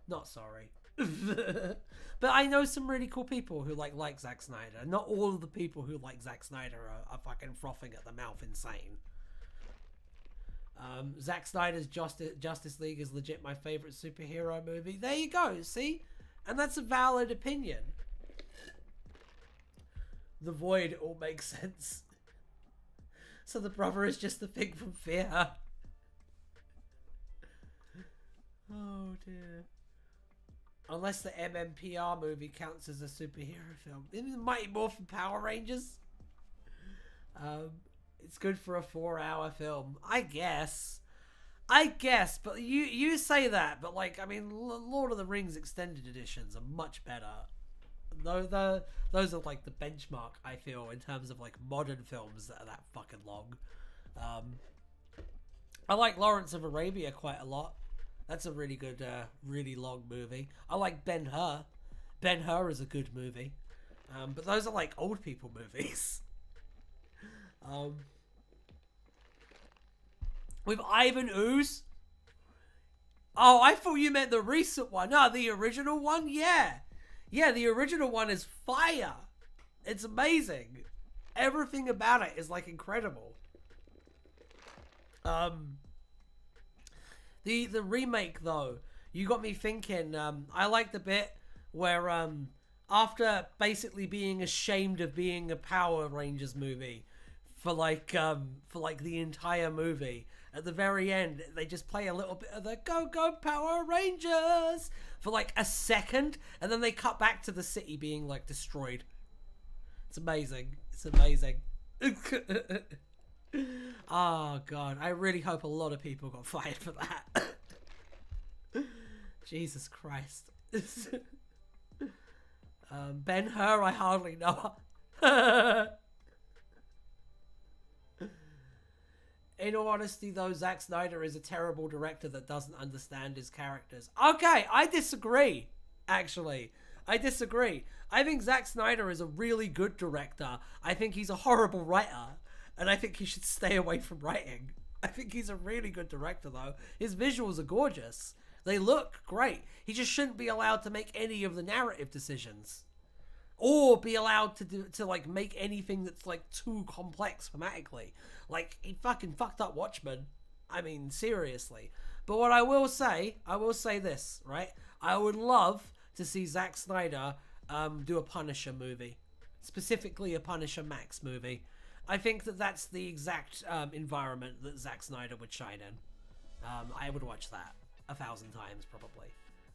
Not sorry. But I know some really cool people who like Zack Snyder. Not all of the people who like Zack Snyder are fucking frothing at the mouth insane. Zack Snyder's Justice League is legit my favorite superhero movie. There you go, see? And that's a valid opinion. The Void all makes sense. So the brother is just the thing from Fear. Oh dear. Unless the MMPR movie counts as a superhero film. Isn't it Mighty Morphin Power Rangers? It's good for a 4-hour film. I guess, but you say that, but like, I mean, Lord of the Rings extended editions are much better. Those are like the benchmark, I feel, in terms of like modern films that are that fucking long. I like Lawrence of Arabia quite a lot. That's a really good, really long movie. I like Ben-Hur. Ben-Hur is a good movie. But those are like old people movies. With Ivan Ooze. Oh, I thought you meant the recent one. No, the original one? Yeah. Yeah, the original one is fire. It's amazing. Everything about it is like incredible. The remake though, you got me thinking. I like the bit where after basically being ashamed of being a Power Rangers movie for like the entire movie, at the very end they just play a little bit of the Go Go Power Rangers for like a second, and then they cut back to the city being like destroyed. It's amazing. It's amazing. Oh god, I really hope a lot of people got fired for that. Jesus Christ. Ben-Hur, I hardly know. In all honesty though, Zack Snyder is a terrible director that doesn't understand his characters. Okay, I disagree, actually. I disagree. I think Zack Snyder is a really good director. I think he's a horrible writer. And I think he should stay away from writing. I think he's a really good director, though. His visuals are gorgeous. They look great. He just shouldn't be allowed to make any of the narrative decisions. Or be allowed to like make anything that's like too complex thematically. Like, he fucking fucked up Watchmen. I mean, seriously. But what I will say this, right? I would love to see Zack Snyder do a Punisher movie. Specifically a Punisher Max movie. I think that that's the exact environment that Zack Snyder would shine in. I would watch that 1,000 times probably.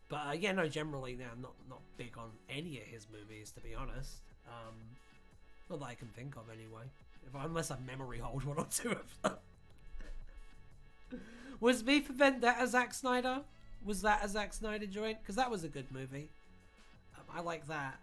But yeah, no, generally now I'm not big on any of his movies, to be honest. Not that I can think of anyway. Unless I memory hold one or two of them. Was V for Vendetta Zack Snyder? Was that a Zack Snyder joint? Because that was a good movie. I like that.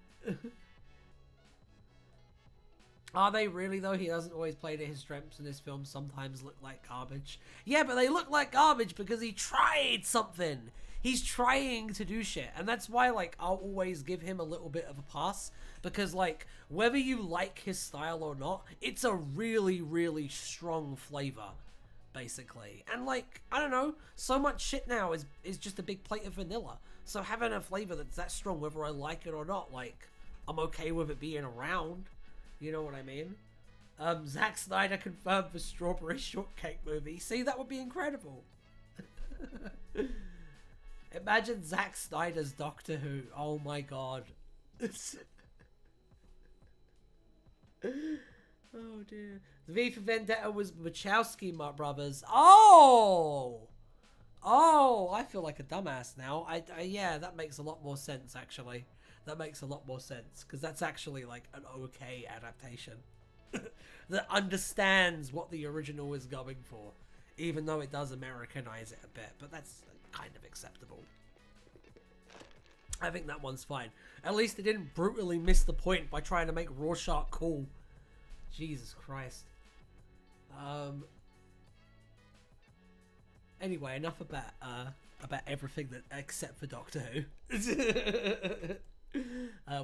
Are they really, though? He doesn't always play to his strengths, and his films sometimes look like garbage. Yeah, but they look like garbage because he tried something. He's trying to do shit. And that's why, like, I'll always give him a little bit of a pass. Because, like, whether you like his style or not, it's a really, really strong flavor, basically. And, like, I don't know, so much shit now is just a big plate of vanilla. So having a flavor that's that strong, whether I like it or not, like, I'm okay with it being around. You know what I mean? Zack Snyder confirmed for Strawberry Shortcake movie. See, that would be incredible. Imagine Zack Snyder's Doctor Who. Oh my god. Oh dear. The V for Vendetta was Wachowski brothers. Oh! Oh, I feel like a dumbass now. Yeah, that makes a lot more sense, actually. That makes a lot more sense, because that's actually, like, an okay adaptation. That understands what the original is going for, even though it does Americanize it a bit, but that's kind of acceptable. I think that one's fine. At least it didn't brutally miss the point by trying to make Rorschach cool. Jesus Christ. Anyway, enough about everything that except for Doctor Who.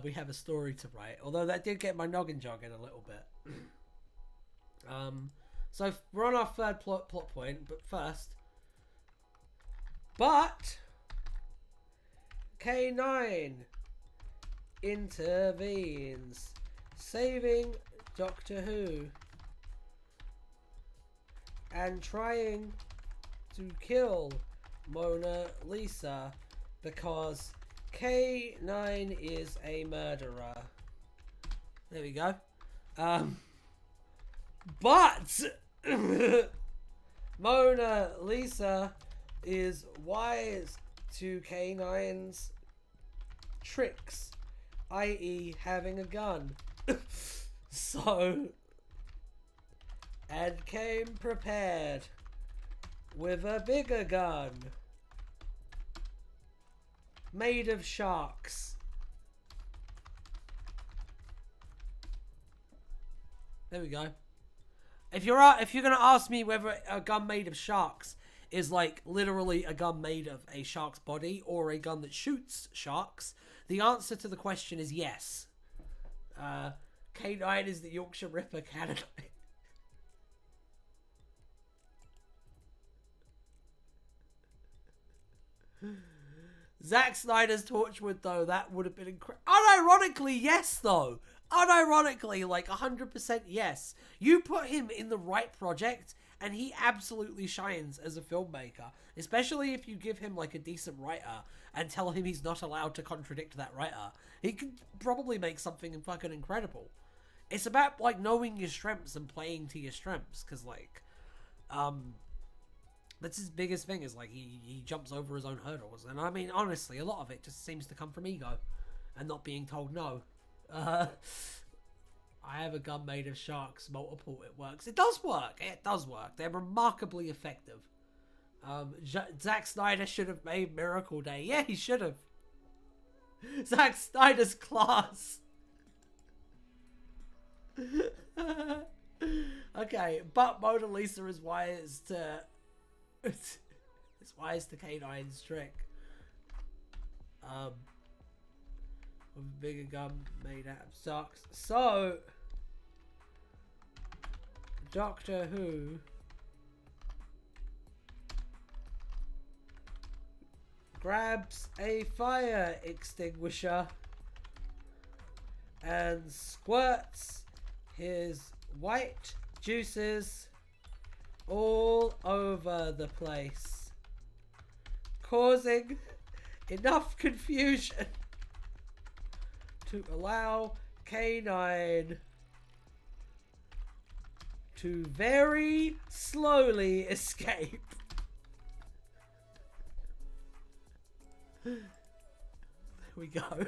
We have a story to write, although that did get my noggin jogging a little bit. So we're on our third plot point, but first, K9 intervenes, saving Doctor Who and trying to kill Mona Lisa because K9 is a murderer. There we go. But Mona Lisa is wise to K9's tricks, i.e. having a gun. And came prepared with a bigger gun made of sharks. There we go. If you're gonna ask me whether a gun made of sharks is like literally a gun made of a shark's body or a gun that shoots sharks, the answer to the question is yes. K9 is the Yorkshire Ripper canonized. Zack Snyder's Torchwood, though, that would have been incredible. Unironically, yes, though. Unironically, like 100% yes. You put him in the right project, and he absolutely shines as a filmmaker. Especially if you give him like a decent writer and tell him he's not allowed to contradict that writer. He could probably make something fucking incredible. It's about like knowing your strengths and playing to your strengths, because like, that's his biggest thing, is like he jumps over his own hurdles. And I mean, honestly, a lot of it just seems to come from ego and not being told no. I have a gun made of sharks, multiple, it works. It does work. It does work. They're remarkably effective. Zack Snyder should have made Miracle Day. Yeah, he should have. Zack Snyder's class. Okay, but Mona Lisa is wise to K9's trick. With a bigger gun made out of socks. So Doctor Who grabs a fire extinguisher and squirts his white juices all over the place, causing enough confusion to allow K9 to very slowly escape. There we go.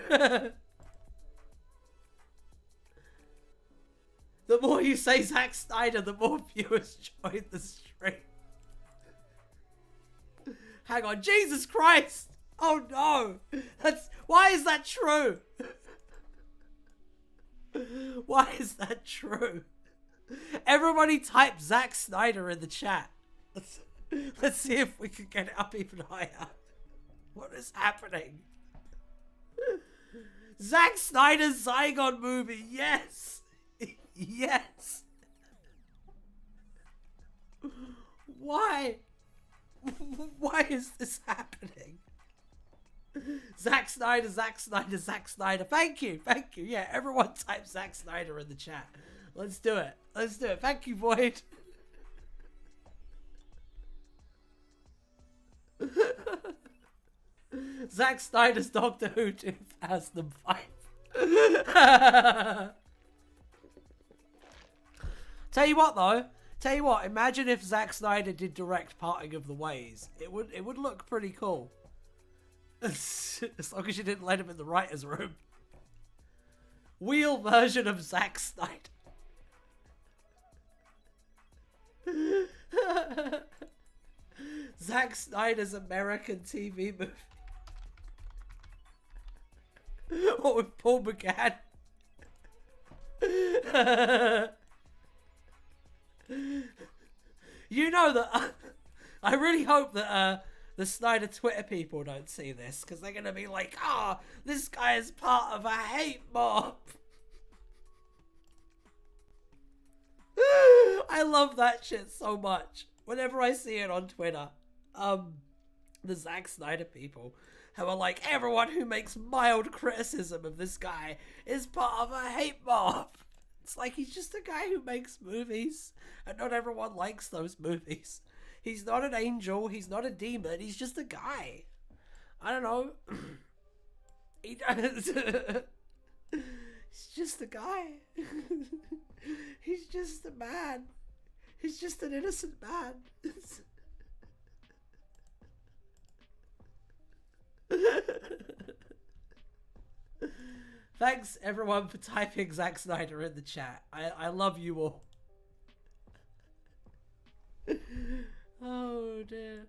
The more you say Zack Snyder, the more viewers join the stream. Hang on, Jesus Christ! Oh no! Why is that true? Why is that true? Everybody type Zack Snyder in the chat. Let's see if we can get it up even higher. What is happening? Zack Snyder's Zygon movie, yes! Yes! Why? Why is this happening? Zack Snyder, Zack Snyder, Zack Snyder. Thank you. Yeah, everyone type Zack Snyder in the chat. Let's do it. Thank you, Void. Zack Snyder's Doctor Who 2005. Tell you what, though. Imagine if Zack Snyder did direct Parting of the Ways. It would look pretty cool. As long as you didn't let him in the writer's room. Wheel version of Zack Snyder. Zack Snyder's American TV movie. What with Paul McGann? You know that I really hope that the Snyder Twitter people don't see this, because they're gonna be like, this guy is part of a hate mob. I love that shit so much. Whenever I see it on Twitter, the Zack Snyder people who are like, everyone who makes mild criticism of this guy is part of a hate mob. It's like, he's just a guy who makes movies, and not everyone likes those movies. He's not an angel, he's not a demon, he's just a guy. I don't know. He's just a guy. He's just a man. He's just an innocent man. Thanks everyone for typing Zack Snyder in the chat. I love you all. Oh dear.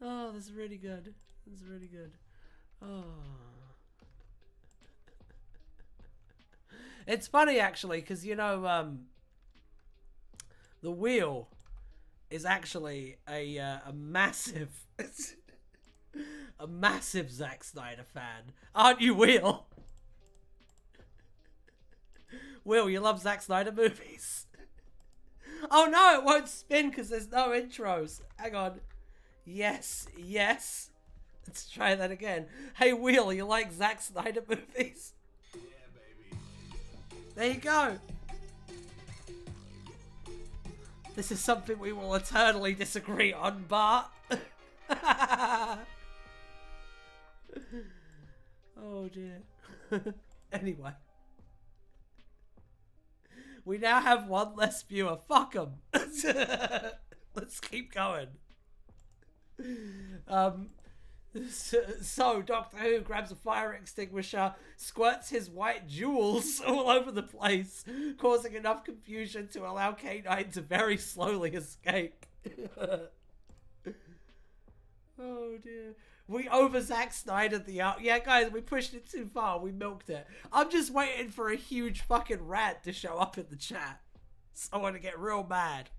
Oh, that's really good. Oh. It's funny actually, because you know, the Wheel is actually a massive, a massive Zack Snyder fan, aren't you, Wheel? Will, you love Zack Snyder movies? Oh no, it won't spin because there's no intros. Hang on. Yes. Let's try that again. Hey, Will, you like Zack Snyder movies? Yeah, baby. There you go. This is something we will eternally disagree on, Bart. Oh dear. Anyway. We now have one less viewer. Fuck them. Let's keep going. So Doctor Who grabs a fire extinguisher, squirts his white jewels all over the place, causing enough confusion to allow K9 to very slowly escape. Oh dear. We over Zack Snyder the out. Yeah, guys, we pushed it too far. We milked it. I'm just waiting for a huge fucking rat to show up in the chat. So I want to get real mad.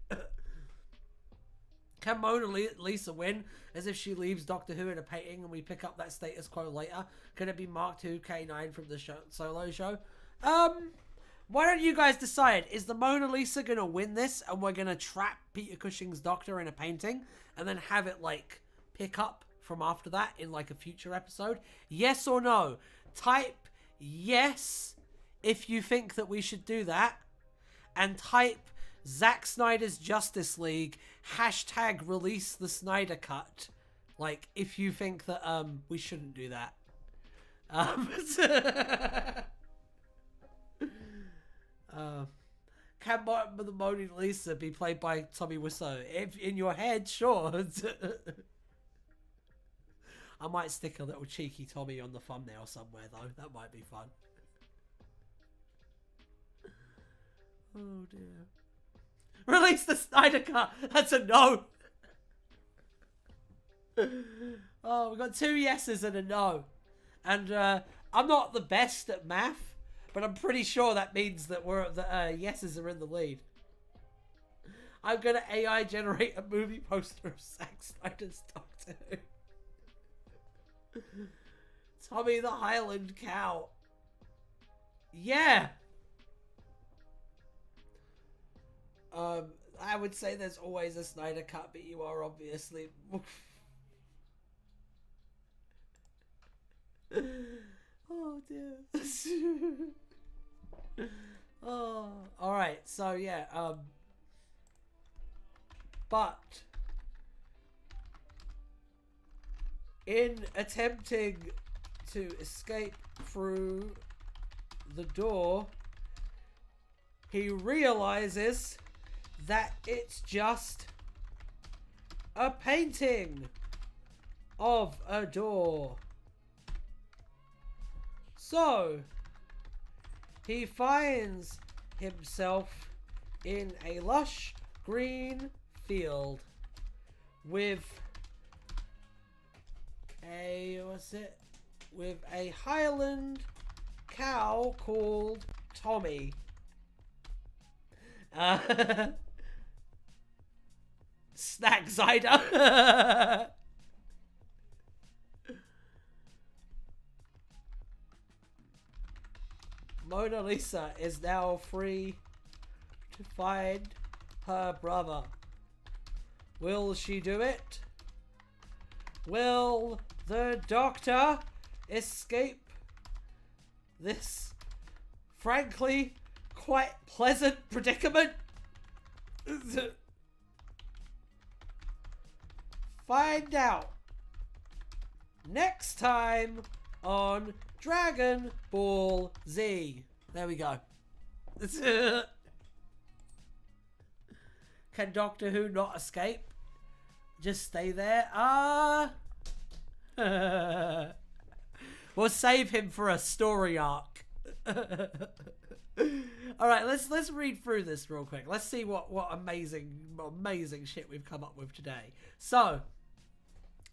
Can Mona Lisa win as if she leaves Doctor Who in a painting and we pick up that status quo later? Can it be Mark II K9 from the solo show? Why don't you guys decide? Is the Mona Lisa going to win this and we're going to trap Peter Cushing's Doctor in a painting and then have it like pick up from after that in like a future episode? Yes or no? Type yes if you think that we should do that, and type Zack Snyder's Justice League hashtag release the Snyder Cut, like if you think that we shouldn't do that. Can the Mona Lisa be played by Tommy Wiseau? If in your head, sure. I might stick a little cheeky Tommy on the thumbnail somewhere, though. That might be fun. Oh, dear. Release the Snyder Cut! That's a no! Oh, we got 2 yeses and a no. And I'm not the best at math, but I'm pretty sure that means that the yeses are in the lead. I'm gonna AI generate a movie poster of Zack Snyder's Doctor Who. Tommy the Highland Cow. Yeah. I would say there's always a Snyder cut, but you are obviously. Oh dear. Oh, all right. So yeah. But in attempting to escape through the door, he realizes that it's just a painting of a door. So he finds himself in a lush green field with a Highland cow called Tommy. Snack cider. Mona Lisa is now free to find her brother. Will she do it? Will the Doctor escape this, frankly, quite pleasant predicament? Find out next time on Dragon Ball Z. There we go. Can Doctor Who not escape? Just stay there? We'll save him for a story arc. Alright, let's read through this real quick. Let's see what amazing shit we've come up with today. So,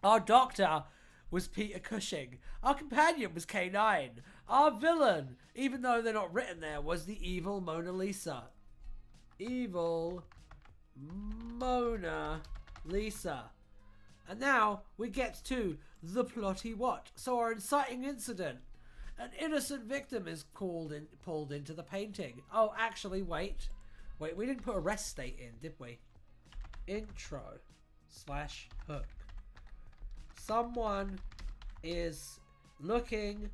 our Doctor was Peter Cushing. Our companion was K9. Our villain, even though they're not written there, was the evil Mona Lisa. Evil Mona Lisa. And now we get to the plotty what. So our inciting incident. An innocent victim is pulled into the painting. Oh, actually, wait. We didn't put a rest state in, did we? Intro/hook. Someone is looking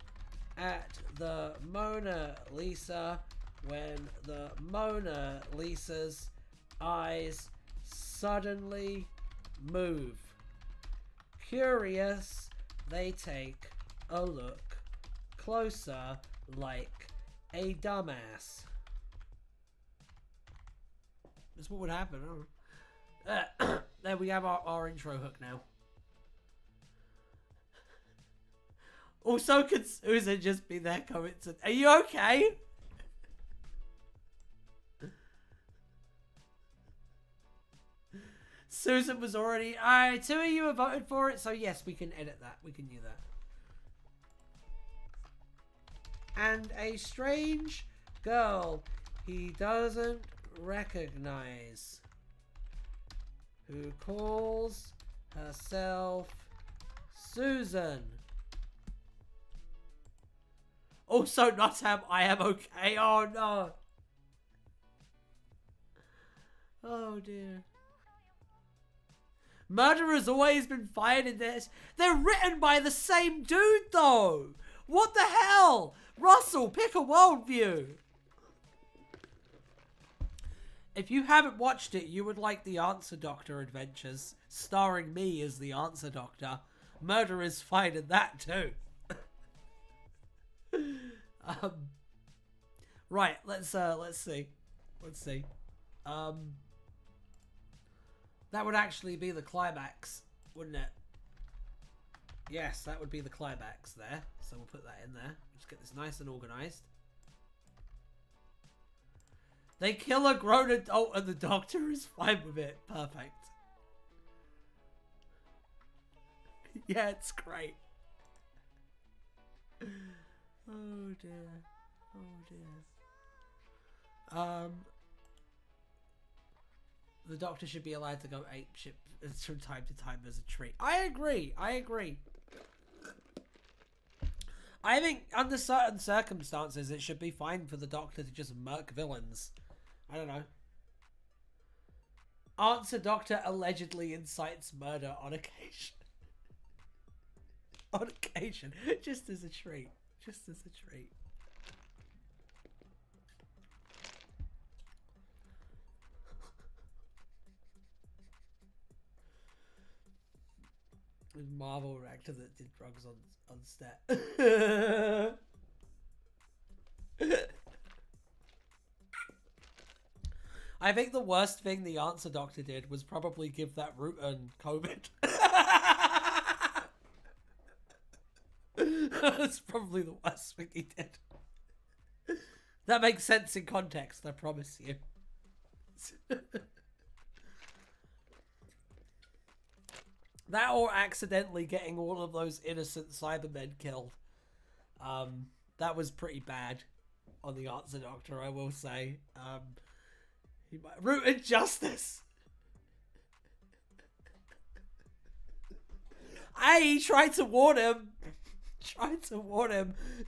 at the Mona Lisa when the Mona Lisa's eyes suddenly move. Curious, they take a look closer like a dumbass. That's what would happen. There we have our intro hook now. Also, could Susan just be there coincidence? Are you okay? Susan was already... Alright, two of you have voted for it, so yes, we can edit that. We can do that. And a strange girl he doesn't recognize, who calls herself Susan. Also, Nottam, I am okay. Oh no. Oh dear. Murder has always been fired in this. They're written by the same dude though. What the hell? Russell, pick a worldview. If you haven't watched it, you would like the Answer Doctor Adventures, starring me as the Answer Doctor. Murder is fine in that too. Right, let's see. That would actually be the climax, wouldn't it? Yes, that would be the climax there. So we'll put that in there. Just get this nice and organized. They kill a grown adult and the Doctor is fine with it. Perfect. Yeah, it's great. Oh dear. Oh dear. The Doctor should be allowed to go apeshit from time to time as a treat. I agree. I think under certain circumstances it should be fine for the Doctor to just murk villains. I don't know. Answer Doctor allegedly incites murder on occasion. On occasion. Just as a treat. Just as a treat. Marvel actor that did drugs on set. I think the worst thing the Answer Doctor did was probably give that Rutan COVID. That's probably the worst thing he did. That makes sense in context, I promise you. That or accidentally getting all of those innocent Cybermen killed. That was pretty bad on the Answer Doctor, I will say. He might root injustice. He tried to warn him.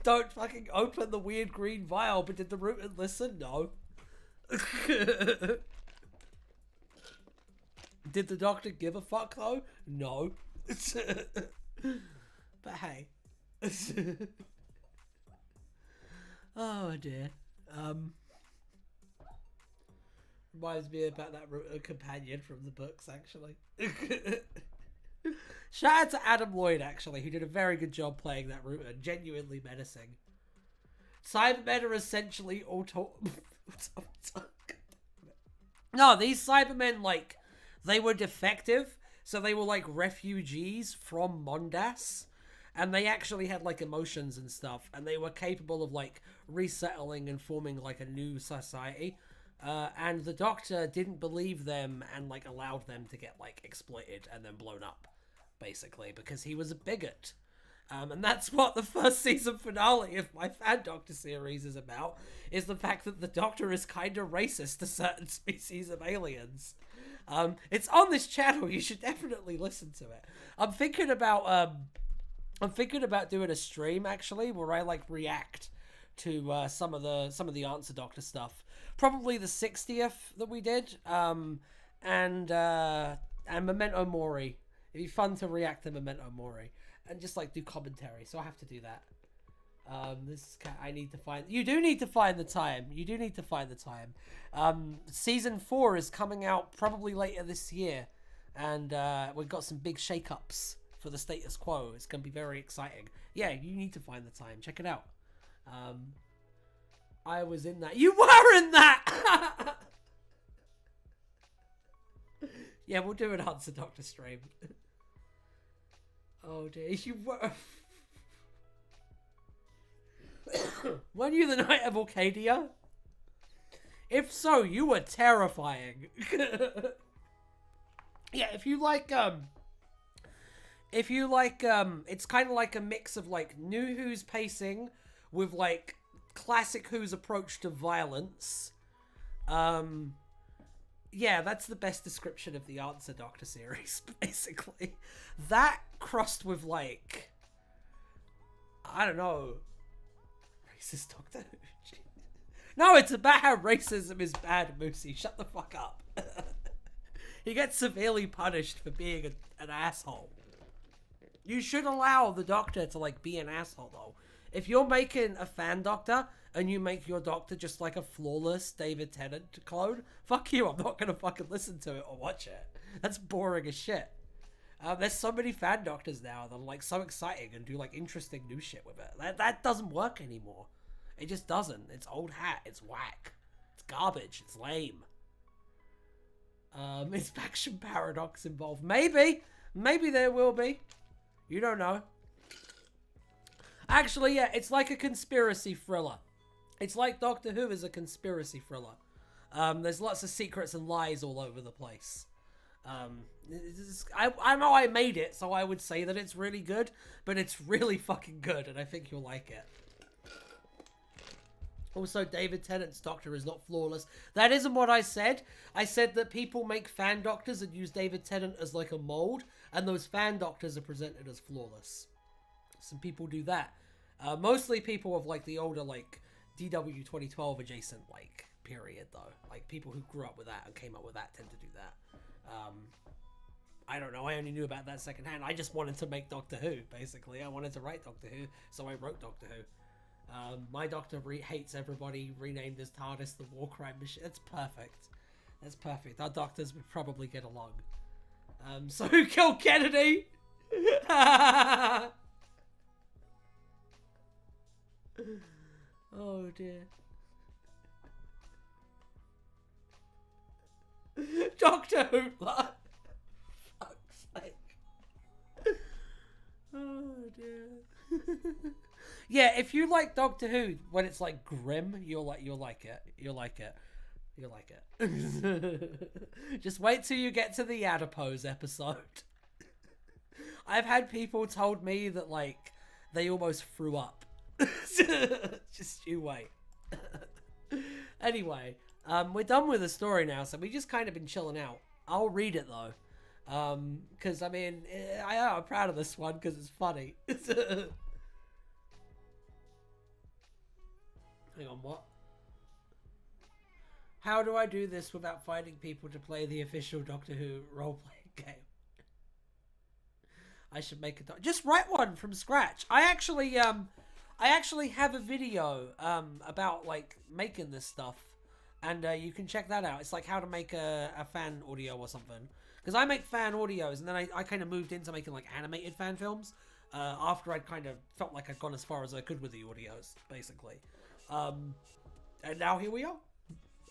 Don't fucking open the weird green vial, but did the Rutan listen? No. Did the Doctor give a fuck though? No. But hey. Oh dear. Reminds me about that Rutan companion from the books, actually. Shout out to Adam Lloyd, actually, who did a very good job playing that Rutan. Genuinely menacing. Cybermen are essentially No, these Cybermen, like, they were defective, so they were like refugees from Mondas, and they actually had like emotions and stuff, and they were capable of like resettling and forming like a new society. And the Doctor didn't believe them and like allowed them to get like exploited and then blown up, basically, because he was a bigot. And that's what the first season finale of my Fan Doctor series is about, is the fact that the Doctor is kind of racist to certain species of aliens. It's on this channel. You should definitely listen to it. I'm thinking about doing a stream, actually, where I like react to some of the Answer Doctor stuff. Probably the 60th that we did, and Memento Mori. It'd be fun to react to Memento Mori and just like do commentary. So I have to do that. I need to find. You do need to find the time. Season 4 is coming out probably later this year, and we've got some big shakeups for the status quo. It's gonna be very exciting. Yeah, you need to find the time. Check it out. I was in that. You were in that! Yeah, we'll do an Answer Doctor stream. Oh dear, you were... Weren't you the Knight of Orcadia? If so, you were terrifying. Yeah, if you like, it's kind of like a mix of like New Who's pacing with like classic Who's approach to violence. Yeah, that's the best description of the Answer Doctor series, basically. That crossed with like, I don't know, racist Doctor Who. No, it's about how racism is bad, Moosey. Shut the fuck up. He gets severely punished for being an asshole. You should allow the Doctor to like be an asshole, though. If you're making a Fan Doctor and you make your Doctor just like a flawless David Tennant clone, fuck you, I'm not gonna fucking listen to it or watch it. That's boring as shit. There's so many Fan Doctors now that are like so exciting and do like interesting new shit with it. That doesn't work anymore. It just doesn't. It's old hat. It's whack. It's garbage. It's lame. Is faction paradox involved? Maybe. Maybe there will be. You don't know. Actually, yeah, it's like a conspiracy thriller. It's like Doctor Who is a conspiracy thriller. There's lots of secrets and lies all over the place. I know I made it, so I would say that it's really good, but it's really fucking good, and I think you'll like it. Also, David Tennant's Doctor is not flawless. That isn't what I said. I said that people make fan Doctors and use David Tennant as like a mold, and those fan Doctors are presented as flawless. Some people do that. Mostly people of like the older like DW 2012 adjacent like period though. Like people who grew up with that and came up with that tend to do that. I don't know. I only knew about that secondhand. I just wanted to make Doctor Who, basically. I wanted to write Doctor Who, so I wrote Doctor Who. My Doctor hates everybody, renamed as TARDIS the War Crime Machine. That's perfect. That's perfect. Our Doctors would probably get along. So who killed Kennedy? Oh dear. Doctor Who blood. Fuck's sake. Oh dear. Yeah, if you like Doctor Who when it's like grim, you'll like it. You'll like it. Just wait till you get to the adipose episode. I've had people told me that like they almost threw up. Just you wait. Anyway, we're done with the story now, so we just kind of been chilling out. I'll read it though, because I mean, I'm proud of this one because it's funny. Hang on, what? How do I do this without finding people to play the official Doctor Who role-playing game? I should make a just write one from scratch. I actually have a video about like making this stuff, and you can check that out. It's like how to make a fan audio or something. Because I make fan audios, and then I kind of moved into making like animated fan films after I'd kind of felt like I'd gone as far as I could with the audios, basically. And now here we are.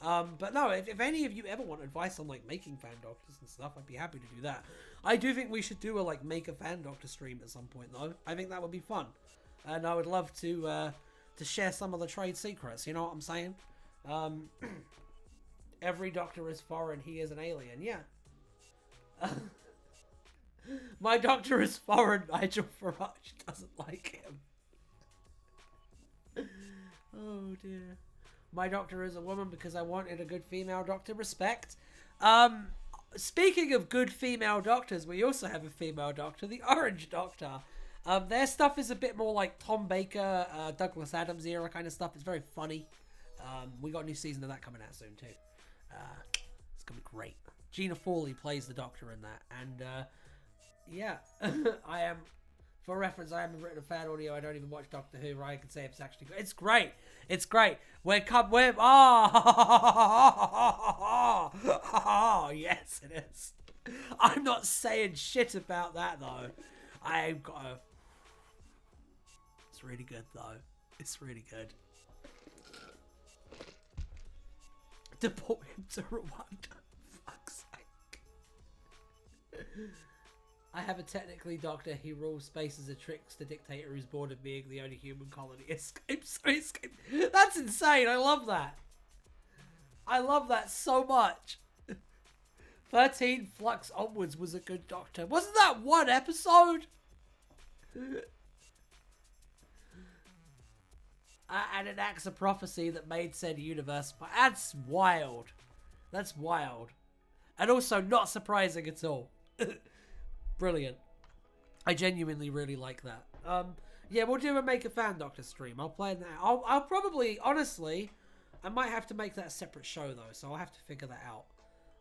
But no, if any of you ever want advice on like making fan doctors and stuff, I'd be happy to do that. I do think we should do a like make a fan doctor stream at some point though. I think that would be fun. And I would love to share some of the trade secrets, you know what I'm saying? Every doctor is foreign, he is an alien, yeah. My doctor is foreign, Nigel Farage doesn't like him. Oh dear. My doctor is a woman because I wanted a good female doctor. Respect. Speaking of good female doctors, we also have a female doctor, the Orange Doctor. Their stuff is a bit more like Tom Baker, Douglas Adams era kind of stuff. It's very funny. We got a new season of that coming out soon too. It's gonna be great. Gina Fawley plays the Doctor in that, and yeah, I am. For reference, I haven't written a fan audio. I don't even watch Doctor Who. Ryan can say if it's actually good. It's great. It's great. Yes, it is. I'm not saying shit about that though. I've got a... It's really good though. It's really good. Deport him to Rwanda. Fuck's sake. I have a technically doctor. He rules space as a trickster dictator who's bored of being the only human colony. Escapes. That's insane. I love that. I love that so much. 13 Flux onwards was a good doctor. Wasn't that one episode? And it acts a prophecy that made said universe. But that's wild. That's wild. And also not surprising at all. Brilliant. I genuinely really like that. Yeah, we'll do a Make a Fan Doctor stream. I'll play that. I'll probably, honestly, I might have to make that a separate show though, so I'll have to figure that out.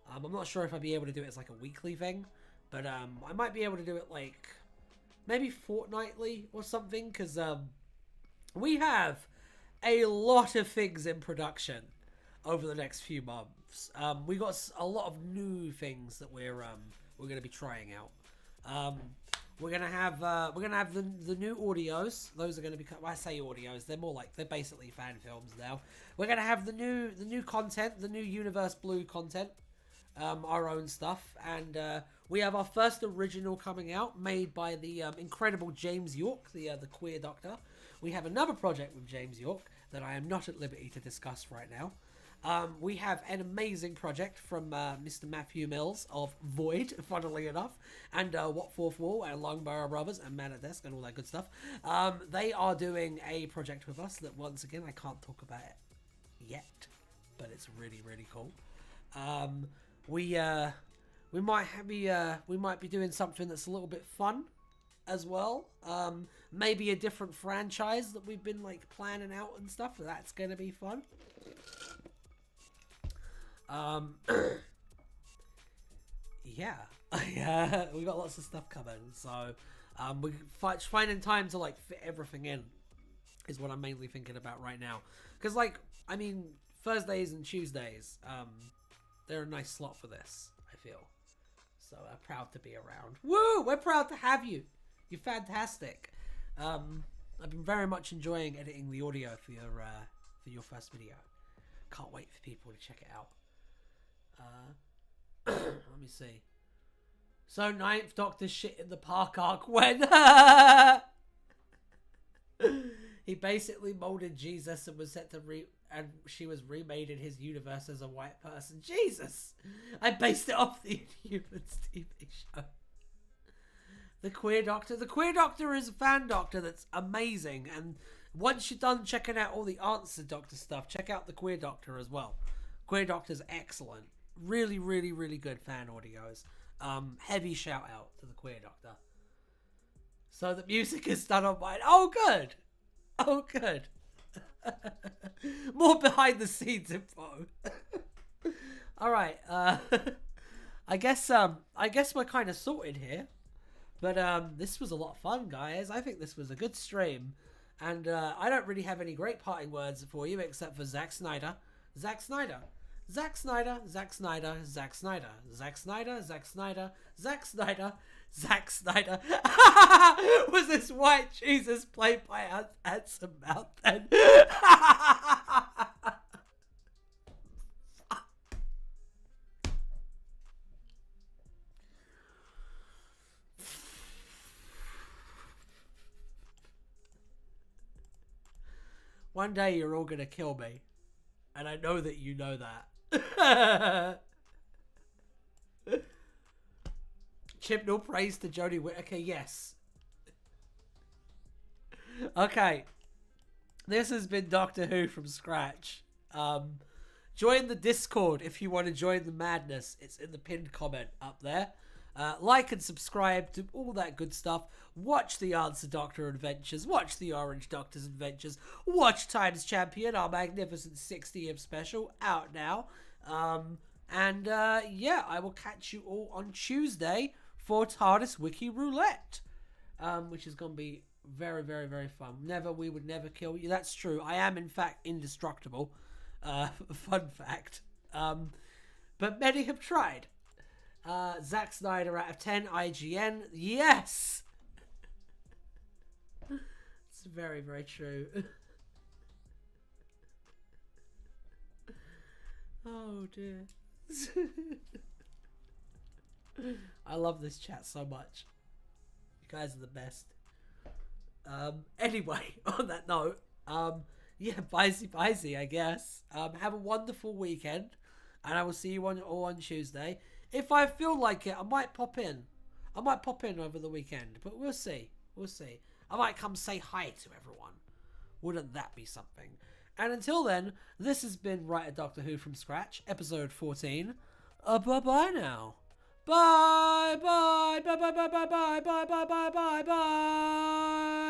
I'm not sure if I'd be able to do it as like a weekly thing, but I might be able to do it like maybe fortnightly or something, because we have a lot of things in production over the next few months. We got a lot of new things that we're going to be trying out. We're gonna have the new audios. Those are gonna be, when I say audios, they're basically fan films now. We're gonna have the new content, the new Universe Blue content, our own stuff, and we have our first original coming out, made by the incredible James York, the queer doctor. We have another project with James York that I am not at liberty to discuss right now. We have an amazing project from Mr. Matthew Mills of Void, funnily enough, and What Fourth Wall, and Longbarrow Brothers, and Man at Desk, and all that good stuff. They are doing a project with us that, once again, I can't talk about it yet, but it's really, really cool. We might be doing something that's a little bit fun as well. Maybe a different franchise that we've been like planning out and stuff. That's gonna be fun. Yeah, we got lots of stuff coming, so we're finding time to like fit everything in is what I'm mainly thinking about right now. Because like, I mean, Thursdays and Tuesdays, they're a nice slot for this, I feel. So proud to be around. Woo! We're proud to have you. You're fantastic. I've been very much enjoying editing the audio for your first video. Can't wait for people to check it out. Let me see. So Ninth Doctor shit in the park arc when he basically molded Jesus and was set to and she was remade in his universe as a white person. Jesus! I based it off the Inhumans TV show. The Queer Doctor. The Queer Doctor is a fan doctor that's amazing. And once you're done checking out all the Answer Doctor stuff, check out the Queer Doctor as well. Queer Doctor's excellent. Really, really, really good fan audios. Heavy shout out to the Queer Doctor. So the music is done on mine. Oh, good. Oh, good. More behind the scenes info. All right. I guess we're kind of sorted here. But this was a lot of fun, guys. I think this was a good stream. And I don't really have any great parting words for you except for Zack Snyder. Zack Snyder. Zack Snyder, Zack Snyder, Zack Snyder, Zack Snyder, Zack Snyder, Zack Snyder, Zack Snyder. Was this white Jesus played by Handsome Mountain? One day you're all gonna kill me. And I know that you know that. Chibnall praise to Jodie Whittaker, yes. Okay. This has been Doctor Who from scratch. Join the Discord if you want to join the madness. It's in the pinned comment up there. Like and subscribe to all that good stuff. Watch the Answer Doctor adventures. Watch the Orange Doctor's adventures. Watch Times Champion, our magnificent 60th special, out now. Yeah, I will catch you all on Tuesday for TARDIS Wiki Roulette, which is going to be very, very, very fun. We would never kill you. That's true. I am, in fact, indestructible. Fun fact. But many have tried. Zack Snyder out of 10, IGN. Yes! It's very, very true. Oh, dear. I love this chat so much. You guys are the best. Anyway, on that note, yeah, bye-zy, I guess. Have a wonderful weekend, and I will see you all on Tuesday. If I feel like it, I might pop in. I might pop in over the weekend, but we'll see. We'll see. I might come say hi to everyone. Wouldn't that be something? And until then, this has been Write a Doctor Who from Scratch, episode 14. Bye-bye now. Bye, bye, bye, bye, bye, bye, bye, bye, bye, bye, bye, bye.